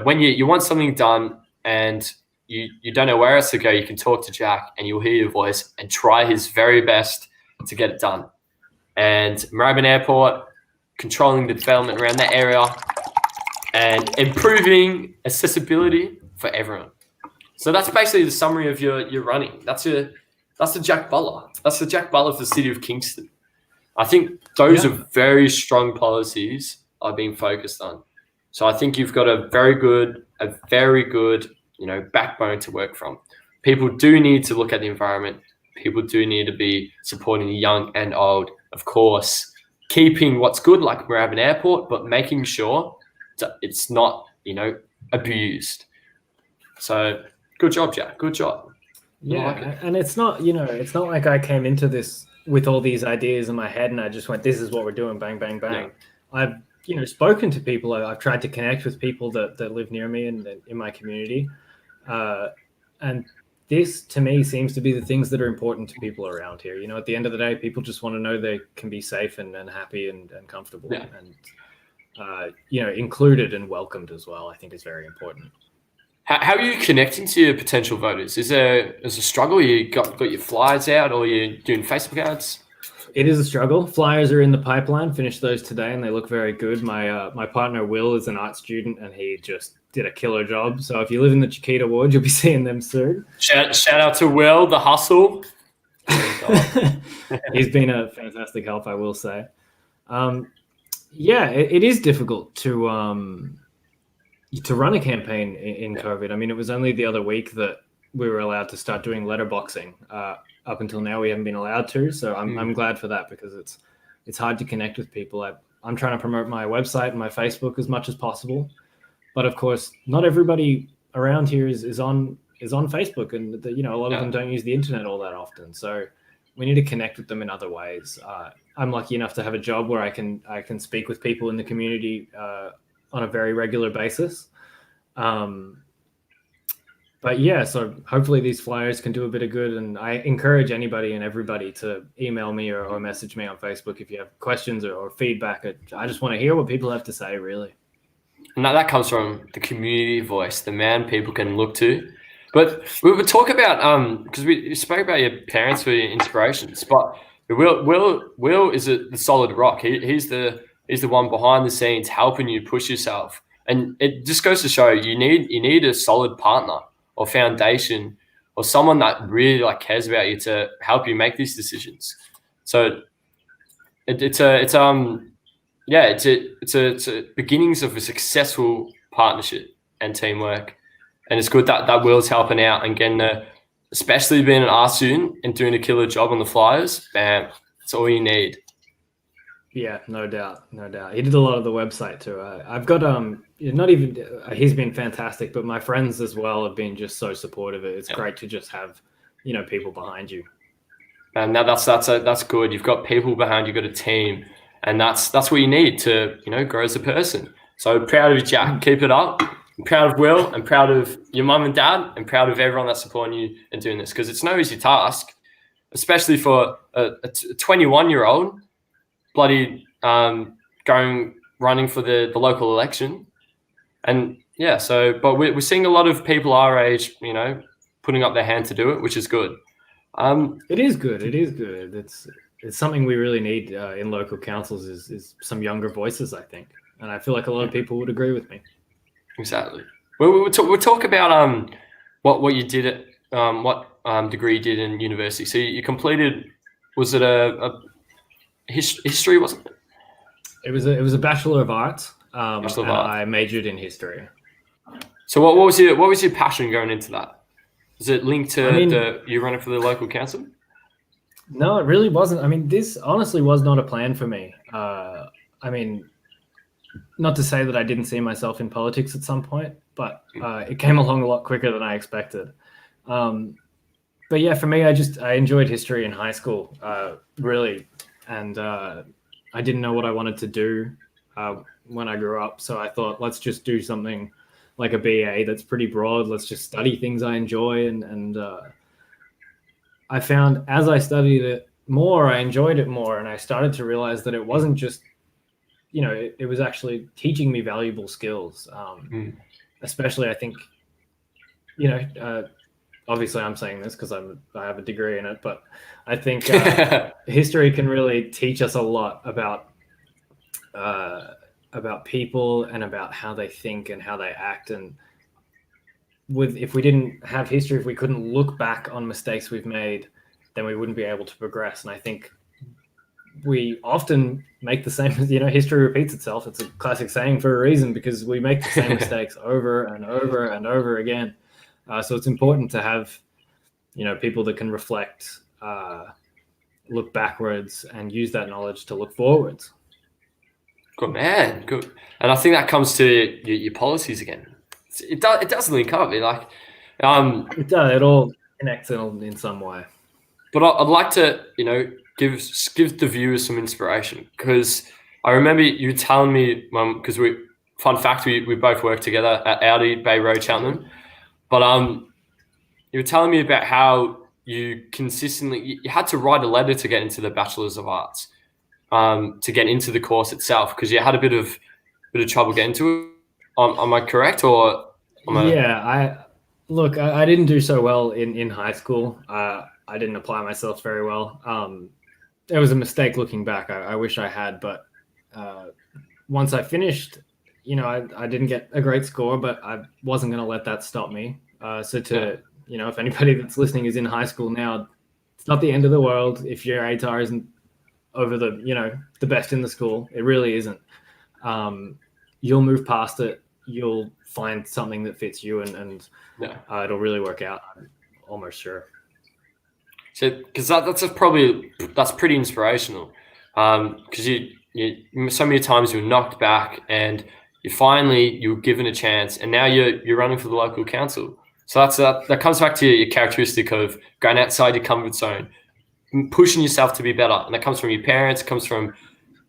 when you want something done and you don't know where else to go, you can talk to Jack and you'll hear your voice and try his very best to get it done. And Moorabbin Airport, controlling the development around that area and improving accessibility for everyone. So that's basically the summary of your running. That's the Jack Butler. That's the Jack Butler for the city of Kingston. I think those are very strong policies are being focused on. So I think you've got a very good, backbone to work from. People do need to look at the environment. People do need to be supporting the young and old. Of course, keeping what's good like Moorabbin Airport, but making sure that it's not, abused. So good job, Jack. Good job. Yeah, and it's not like I came into this with all these ideas in my head and I just went, this is what we're doing, bang, bang, bang. Yeah. I've, spoken to people. I've tried to connect with people that live near me and in my community. And this, to me, seems to be the things that are important to people around here. At the end of the day, people just want to know they can be safe and happy and comfortable and, included and welcomed as well, I think is very important. How are you connecting to your potential voters? Is there a struggle? You got your flyers out or you're doing Facebook ads? It is a struggle. Flyers are in the pipeline. Finished those today and they look very good. My partner, Will, is an art student and he just did a killer job. So if you live in the Chiquita Ward, you'll be seeing them soon. Shout out to Will, the hustle. He's been a fantastic help, I will say. It is difficult to run a campaign in COVID. I mean, it was only the other week that we were allowed to start doing letterboxing. Up until now, we haven't been allowed to. So I'm glad for that because it's hard to connect with people. I'm trying to promote my website and my Facebook as much as possible. But of course, not everybody around here is on Facebook, and a lot of them don't use the internet all that often. So we need to connect with them in other ways. I'm lucky enough to have a job where I can speak with people in the community on a very regular basis. But yeah, so hopefully these flyers can do a bit of good. And I encourage anybody and everybody to email me or message me on Facebook if you have questions or feedback. I just want to hear what people have to say, really. And that comes from the community voice, the man people can look to. But we would talk about, because we spoke about your parents for your inspirations, but Will is the solid rock. He's the is the one behind the scenes helping you push yourself. And it just goes to show you need a solid partner or foundation or someone that really like cares about you to help you make these decisions. So it's a beginnings of a successful partnership and teamwork. And it's good that Will's helping out and getting especially being an art student and doing a killer job on the flyers. Bam, that's all you need. Yeah, no doubt. He did a lot of the website too. I've got not even he's been fantastic, but my friends as well have been just so supportive. It's great to just have people behind you. And that's good. You've got people behind you, got a team, and that's what you need to grow as a person. So proud of you, Jack. Keep it up. I'm proud of Will. I'm proud of your mum and dad. I'm proud of everyone that's supporting you and doing this because it's no easy task, especially for a 21-year-old. Bloody running for the local election. And yeah, but we're seeing a lot of people our age, putting up their hand to do it, which is good. It is good. It's something we really need in local councils is some younger voices, I think. And I feel like a lot of people would agree with me. Exactly. We'll talk about what you did at what degree you did in university. So you completed, was it a history, wasn't it? It was a Bachelor of Arts. I majored in history. So what was your passion going into that? Was it linked to you running for the local council? No, it really wasn't. This honestly was not a plan for me. Not to say that I didn't see myself in politics at some point, but it came along a lot quicker than I expected. But yeah, for me, I enjoyed history in high school, really. And I didn't know what I wanted to do when I grew up. So I thought, let's just do something like a BA that's pretty broad. Let's just study things I enjoy. And I found as I studied it more, I enjoyed it more. And I started to realize that it wasn't just, it was actually teaching me valuable skills. Especially, I think, obviously I'm saying this because I have a degree in it, but I think history can really teach us a lot about people and about how they think and how they act. And if we didn't have history, if we couldn't look back on mistakes we've made, then we wouldn't be able to progress. And I think we often make the same, history repeats itself. It's a classic saying for a reason, because we make the same mistakes over and over and over again. So it's important to have, people that can reflect, look backwards, and use that knowledge to look forwards. Good man, good. And I think that comes to your policies again. It does link up. It does. It all connects in some way. But I'd like to, give the viewers some inspiration, because I remember you telling me, because fun fact, we both worked together at Audi Bay Road, Cheltenham. But you were telling me about how you had to write a letter to get into the Bachelors of Arts, to get into the course itself, because you had a bit of trouble getting into it. Am I correct, or? I didn't do so well in high school. I didn't apply myself very well. It was a mistake looking back. I wish I had, but once I finished, I didn't get a great score, but I wasn't going to let that stop me. If anybody that's listening is in high school now, it's not the end of the world if your ATAR isn't over the best in the school. It really isn't. You'll move past it. You'll find something that fits you, and it'll really work out. I'm almost sure. So, because that's pretty inspirational. Because you so many times you were knocked back, and you were given a chance, and now you're running for the local council. So that comes back to your characteristic of going outside your comfort zone, pushing yourself to be better, and that comes from your parents, it comes from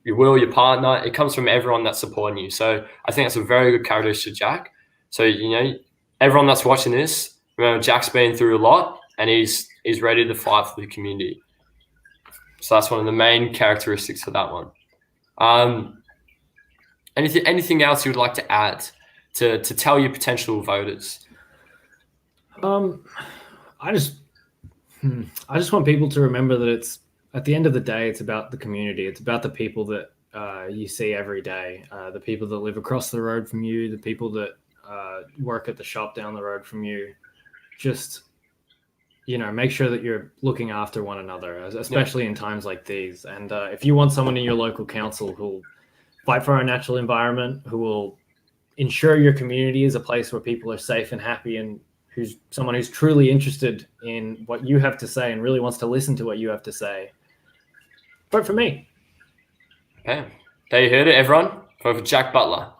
your will, your partner, it comes from everyone that's supporting you. So I think that's a very good characteristic, Jack. So everyone that's watching this, remember Jack's been through a lot, and he's ready to fight for the community. So that's one of the main characteristics of that one. Anything else you would like to add to tell your potential voters? I just want people to remember that it's, at the end of the day, it's about the community. It's about the people that you see every day. The people that live across the road from you, the people that work at the shop down the road from you, just, make sure that you're looking after one another, especially in times like these. And if you want someone in your local council who'll fight for our natural environment, who will ensure your community is a place where people are safe and happy, and who's someone who's truly interested in what you have to say and really wants to listen to what you have to say, vote for me. Okay. There you heard it, everyone. Vote for Jack Butler.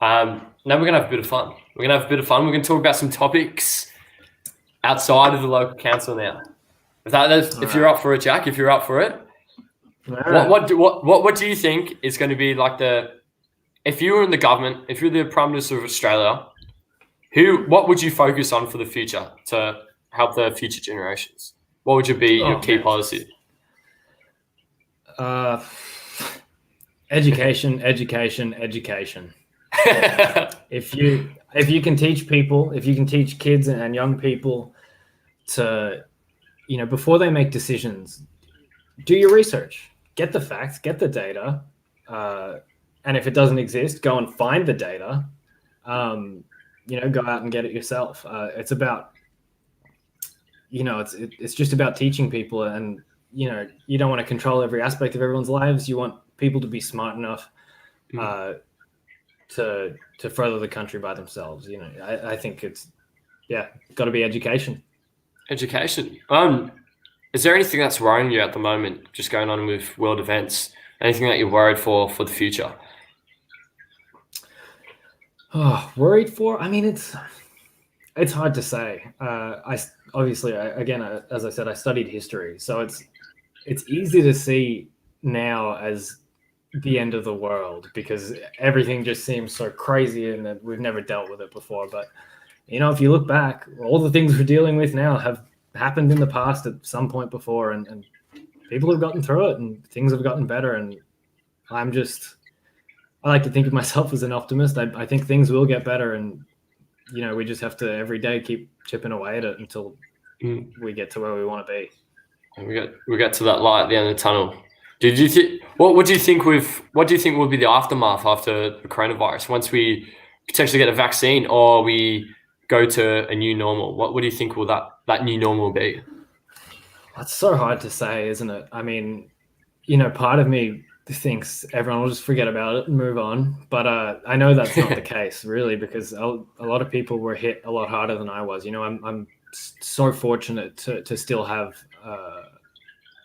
Now we're going to have a bit of fun. We're going to talk about some topics outside of the local council now. If you're up for it, Jack, if you're up for it. Right. What do you think is going to be like if you were in the government, if you're the Prime Minister of Australia, what would you focus on for the future to help the future generations? What would be your key policy? Education. If you can teach people, if you can teach kids and young people to, before they make decisions, do your research, get the facts, get the data, and if it doesn't exist, go and find the data. Go out and get it yourself. It's about, it's just about teaching people, and you don't want to control every aspect of everyone's lives. You want people to be smart enough to further the country by themselves. I think it's got to be education. Education. Is there anything that's worrying you at the moment, just going on with world events? Anything that you're worried for the future? Oh, worried for? I mean, it's hard to say. As I said, I studied history, so it's easy to see now as the end of the world because everything just seems so crazy and that we've never dealt with it before. But if you look back, all the things we're dealing with now have happened in the past at some point before, and people have gotten through it and things have gotten better. And I like to think of myself as an optimist. I think things will get better, and we just have to every day keep chipping away at it until we get to where we want to be. And we get to that light at the end of the tunnel. What do you think will be the aftermath after the coronavirus once we potentially get a vaccine or we go to a new normal? What do you think will that new normal be? That's so hard to say, isn't it? I mean, part of me thinks everyone will just forget about it and move on, but I know that's not the case really, because a lot of people were hit a lot harder than I was. I'm so fortunate to still have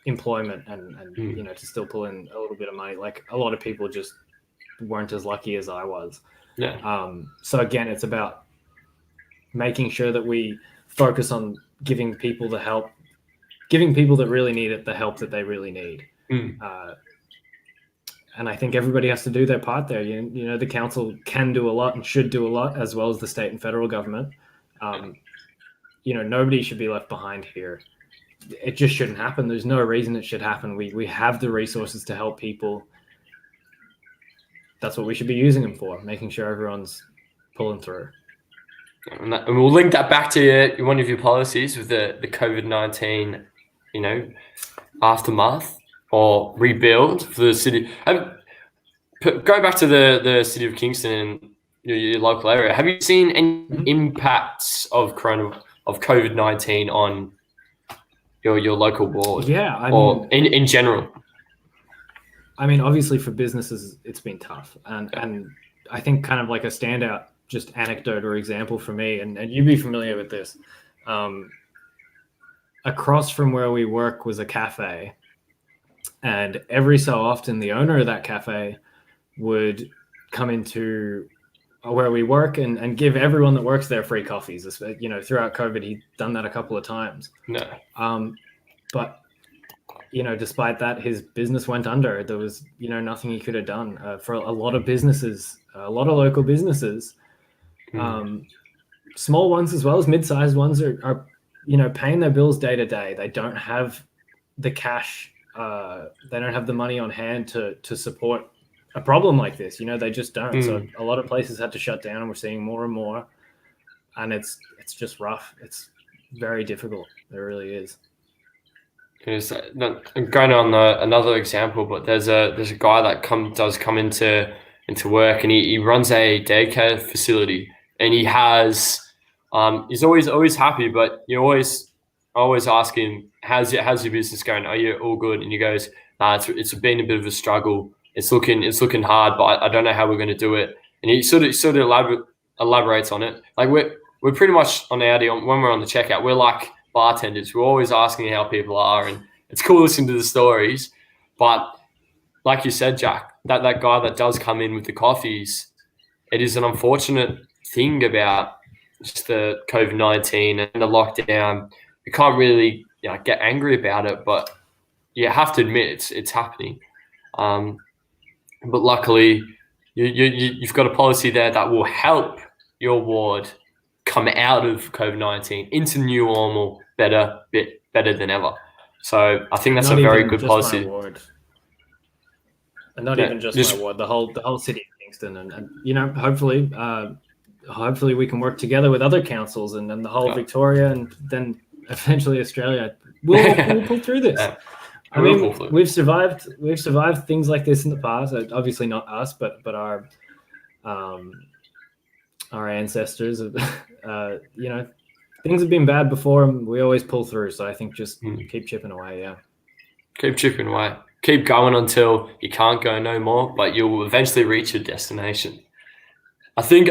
employment and to still pull in a little bit of money. Like a lot of people just weren't as lucky as I was. So again, it's about making sure that we focus on giving people the help, giving people that really need it the help that they really need. And I think everybody has to do their part there. The council can do a lot and should do a lot, as well as the state and federal government. Nobody should be left behind here. It just shouldn't happen. There's no reason it should happen. We have the resources to help people. That's what we should be using them for, making sure everyone's pulling through. And we'll link that back to one of your policies with the COVID-19, aftermath or rebuild for the city. Go back to the city of Kingston and your local area. Have you seen any impacts of COVID-19 on your local board? Yeah, in general. I mean, obviously for businesses, it's been tough, and I think kind of like a standout, just anecdote or example for me, and you'd be familiar with this. Across from where we work was a cafe, and every so often the owner of that cafe would come into where we work and give everyone that works there free coffees. Throughout COVID, he'd done that a couple of times. But despite that, his business went under. There was nothing he could have done. For a lot of businesses, a lot of local businesses, small ones as well as mid-sized ones are paying their bills day to day. They don't have the cash. They don't have the money on hand to support a problem like this. They just don't. So a lot of places had to shut down, and we're seeing more and more. And it's just rough. It's very difficult. It really is. Going on another example, but there's a guy that does come into work, and he runs a daycare facility, and he's always happy, but you always ask him, how's your business going? Are you all good? And he goes, nah, it's been a bit of a struggle. It's looking hard, but I don't know how we're going to do it. And he sort of elaborates on it. Like we're pretty much on our deal when we're on the checkout. We're like bartenders. We're always asking how people are, and it's cool listening to the stories. But like you said, Jack, that guy that does come in with the coffees, it is an unfortunate thing about just the COVID-19 and the lockdown. You can't really get angry about it, but you have to admit it's happening. But luckily, you've got a policy there that will help your ward come out of COVID-19 into new normal better than ever. So I think that's a very good policy. And not even just my ward, the whole city of Kingston, and hopefully we can work together with other councils and then the whole Victoria and then eventually Australia. We'll pull through this. Yeah. I mean, we've survived things like this in the past. Obviously not us, but our ancestors. Things have been bad before, and we always pull through. So I think just keep chipping away. Yeah, keep chipping away. Keep going until you can't go no more, but you'll eventually reach your destination. I think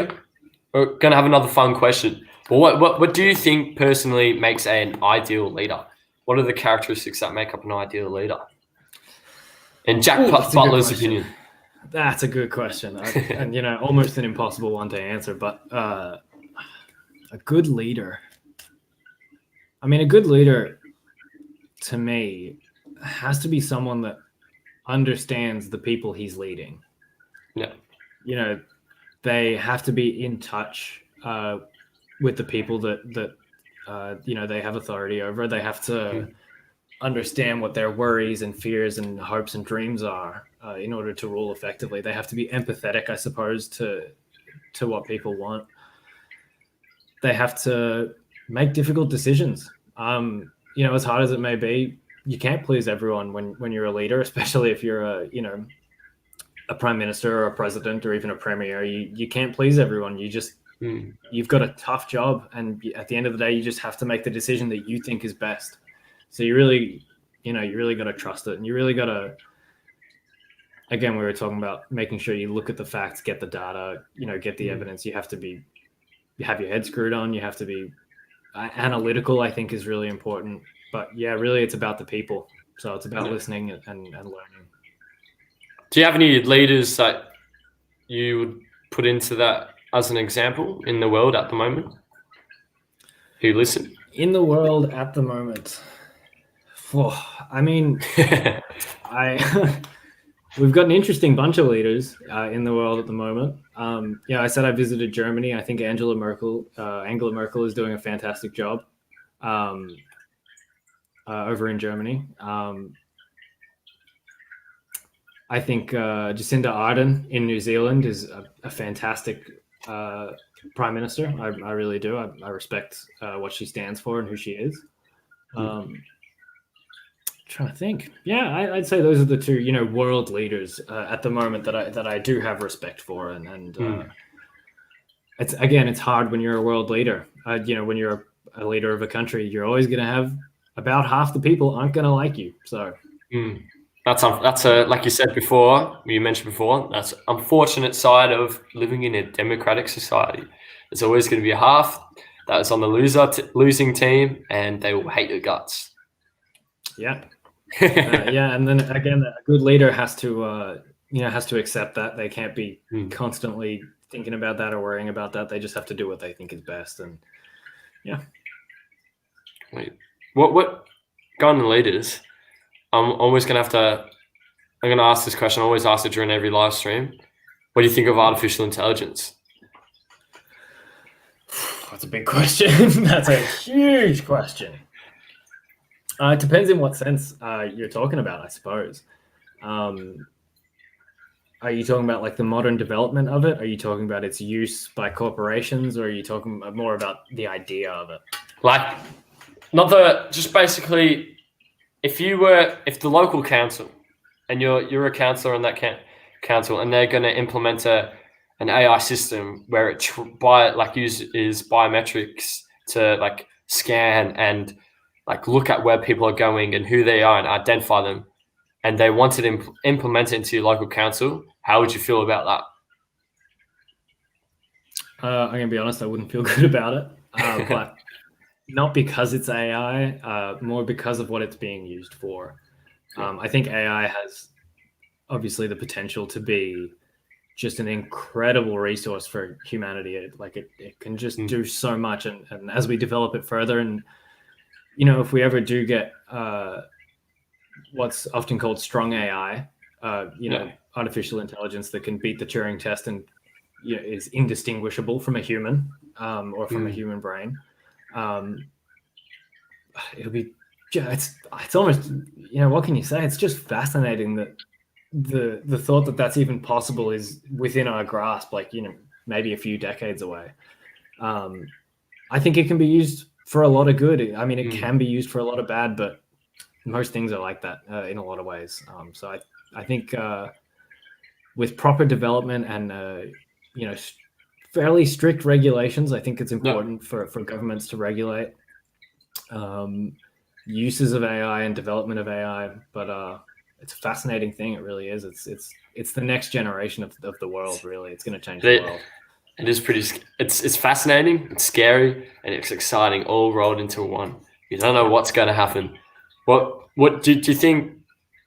we're gonna have another fun question. Well, what do you think personally makes an ideal leader? What are the characteristics that make up an ideal leader? In Jack Butler's opinion. That's a good question. And, almost an impossible one to answer, but a good leader. I mean, a good leader to me has to be someone that understands the people he's leading. Yeah. They have to be in touch with the people that they have authority over. They have to understand what their worries and fears and hopes and dreams are in order to rule effectively. They have to be empathetic, I suppose, to what people want. They have to make difficult decisions. As hard as it may be, you can't please everyone when you're a leader, especially if you're a prime minister or a president or even a premier. You can't please everyone. You've got a tough job, and at the end of the day, you just have to make the decision that you think is best. So you really got to trust it, and you really got to. Again, we were talking about making sure you look at the facts, get the data, get the evidence. You have your head screwed on. You have to be analytical. I think is really important. But yeah, really, it's about the people. So it's about listening and learning. Do you have any leaders that you would put into that as an example in the world at the moment? Who listen? In the world at the moment. I mean, we've got an interesting bunch of leaders in the world at the moment. I said I visited Germany. I think Angela Merkel is doing a fantastic job over in Germany. I think Jacinda Ardern in New Zealand is a fantastic prime minister. I really do. I respect what she stands for and who she is. Trying to think. Yeah, I'd say those are the two, world leaders at the moment that I do have respect for, and it's hard when you're a world leader. When you're a leader of a country, you're always going to have about half the people aren't going to like you. So that's like you said before, you mentioned before, that's unfortunate side of living in a democratic society. There's always going to be a half that is on the losing team, and they will hate your guts. Yeah. And then again, a good leader has to accept that. They can't be constantly thinking about that or worrying about that. They just have to do what they think is best. And yeah. Wait, what going to leaders? I'm going to ask this question. I always ask it during every live stream. What do you think of artificial intelligence? That's a big question. That's a huge question. It depends in what sense you're talking about, I suppose. Are you talking about like the modern development of it? Are you talking about its use by corporations, or are you talking more about the idea of it? Like, just basically if the local council, and you're a councillor on that council, and they're going to implement an AI system where it uses biometrics to like scan and like look at where people are going and who they are and identify them, and they wanted to implement it into your local council, how would you feel about that? I'm gonna be honest, I wouldn't feel good about it, but not because it's AI, more because of what it's being used for. I think AI has obviously the potential to be just an incredible resource for humanity. It can just do so much, and as we develop it further, and if we ever do get what's often called strong AI, artificial intelligence that can beat the Turing test and is indistinguishable from a human or from a human brain. It'll be, it's almost, what can you say? It's just fascinating that the thought that that's even possible is within our grasp, maybe a few decades away. I think it can be used for a lot of good. I mean, it can be used for a lot of bad, but most things are like that in a lot of ways. So I think with proper development and fairly strict regulations, I think it's important for governments to regulate uses of AI and development of AI. But it's a fascinating thing. It really is. It's the next generation of the world. Really, it's going to change the world. It is it's fascinating, it's scary, and it's exciting, all rolled into one. You don't know what's going to happen. What do you think?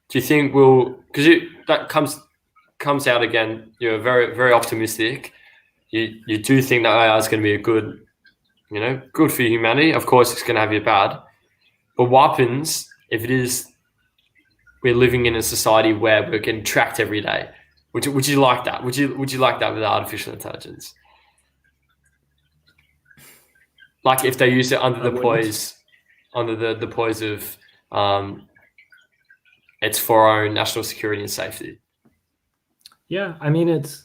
Do you think because that comes out again? You're very, very optimistic. You do think that AI is going to be a good, good for humanity. Of course, it's going to have your bad. But what happens if it is? We're living in a society where we're getting tracked every day. Would you like that? Would you like that with artificial intelligence? Like if they use it under the poise of it's for our own national security and safety. Yeah, I mean, it's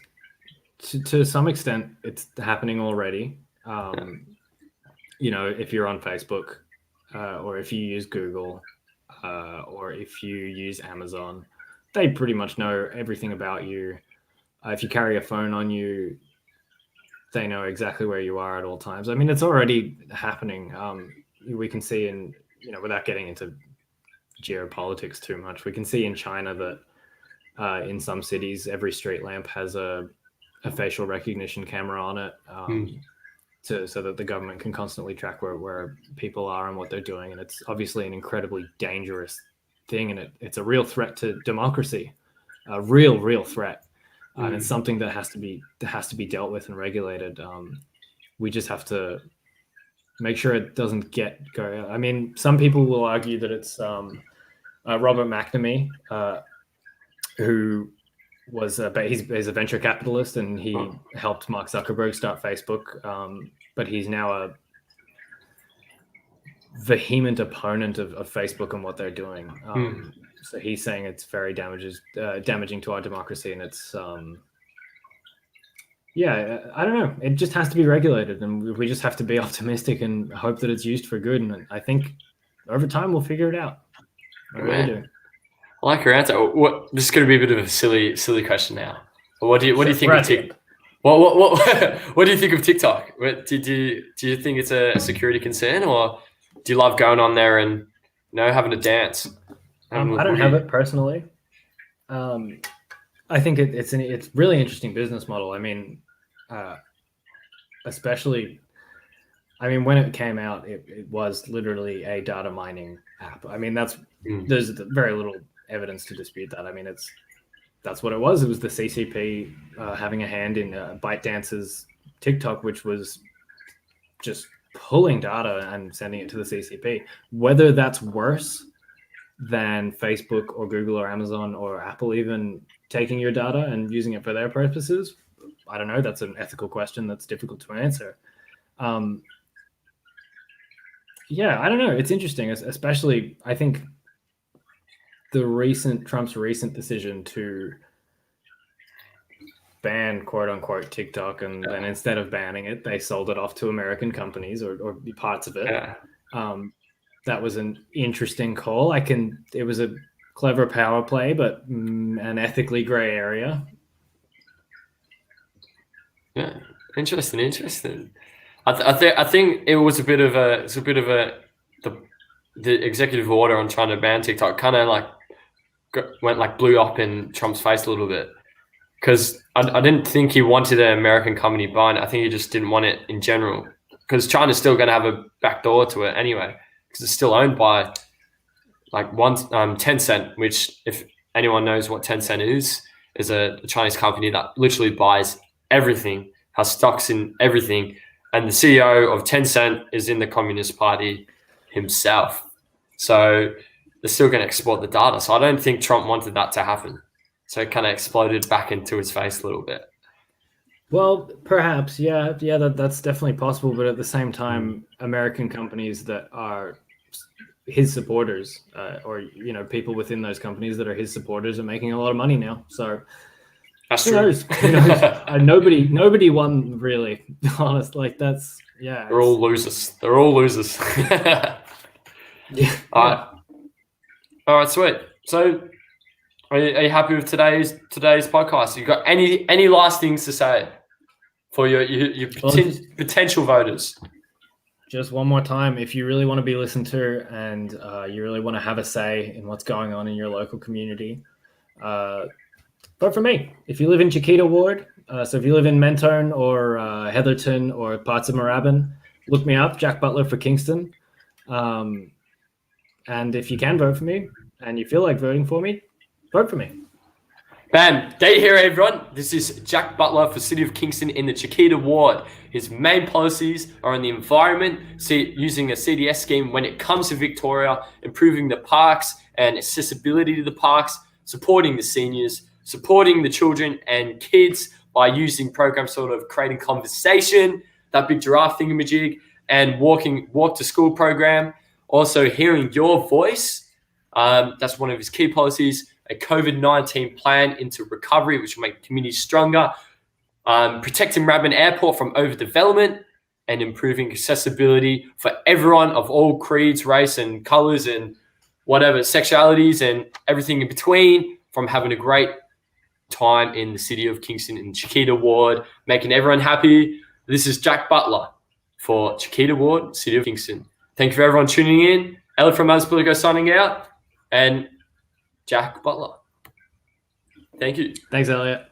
to some extent it's happening already. If you're on Facebook or if you use Google or if you use Amazon, they pretty much know everything about you. If you carry a phone on you, they know exactly where you are at all times. I mean, it's already happening. We can see without getting into geopolitics too much, we can see in China that in some cities, every street lamp has a facial recognition camera on it so that the government can constantly track where people are and what they're doing. And it's obviously an incredibly dangerous thing. And it's a real threat to democracy, a real threat. And it's something that has to be dealt with and regulated. We just have to make sure it doesn't go. I mean, some people will argue that it's Robert McNamee, who was he's a venture capitalist, and he helped Mark Zuckerberg start Facebook. But he's now a vehement opponent of Facebook and what they're doing. So he's saying it's very damaging to our democracy, and it's I don't know. It just has to be regulated, and we just have to be optimistic and hope that it's used for good. And I think over time we'll figure it out. I really do. I like your answer. This is going to be a bit of a silly question now. But what do you think of TikTok? What do you think of TikTok? Do you think it's a security concern, or do you love going on there and having a dance? I don't have it personally. I think it's really interesting business model. I mean, especially, when it came out, it was literally a data mining app. I mean, there's very little evidence to dispute that. I mean, that's what it was. It was the CCP having a hand in ByteDance's TikTok, which was just pulling data and sending it to the CCP. Whether that's worse than Facebook or Google or Amazon or Apple even taking your data and using it for their purposes, I don't know. That's an ethical question that's difficult to answer. I don't know. It's interesting, especially I think Trump's recent decision to ban quote unquote TikTok, and then instead of banning it, they sold it off to American companies or parts of it. that was an interesting call. It was a clever power play, but an ethically grey area. Yeah, interesting. I think it was a bit of the executive order on trying to ban TikTok kind of like blew up in Trump's face a little bit, because I didn't think he wanted an American company buying it. I think he just didn't want it in general, because China's still going to have a backdoor to it anyway, because it's still owned by like Tencent, which, if anyone knows what Tencent is a Chinese company that literally buys everything, has stocks in everything, and the CEO of Tencent is in the Communist Party himself. So they're still going to exploit the data. So I don't think Trump wanted that to happen. So it kind of exploded back into his face a little bit. Well, perhaps, yeah, that's definitely possible. But at the same time, American companies that are his supporters, or people within those companies that are his supporters, are making a lot of money now. So that's who true. knows? Nobody won, really. Honest, like that's They're all losers. Yeah. All right, sweet. So, are you happy with today's podcast? You got any last things to say for your potential voters? Just one more time, if you really want to be listened to and you really want to have a say in what's going on in your local community, vote for me. If you live in Chiquita Ward, so if you live in Mentone or Heatherton or parts of Moorabbin, look me up, Jack Butler for Kingston. And if you can vote for me and you feel like voting for me, vote for me. Bam. There you hear, everyone. This is Jack Butler for City of Kingston in the Chiquita Ward. His main policies are on the environment, using a CDS scheme when it comes to Victoria, improving the parks and accessibility to the parks, supporting the seniors, supporting the children and kids by using programs sort of creating conversation, that big giraffe thingamajig, and walk to school program. Also hearing your voice. That's one of his key policies. A COVID-19 plan into recovery, which will make communities stronger. Protecting Moorabbin Airport from overdevelopment and improving accessibility for everyone of all creeds, race and colours and whatever, sexualities and everything in between, from having a great time in the City of Kingston in Chiquita Ward, making everyone happy. This is Jack Butler for Chiquita Ward, City of Kingston. Thank you for everyone tuning in. Elliot from Matherspolitico signing out, and Jack Butler. Thank you. Thanks, Elliot.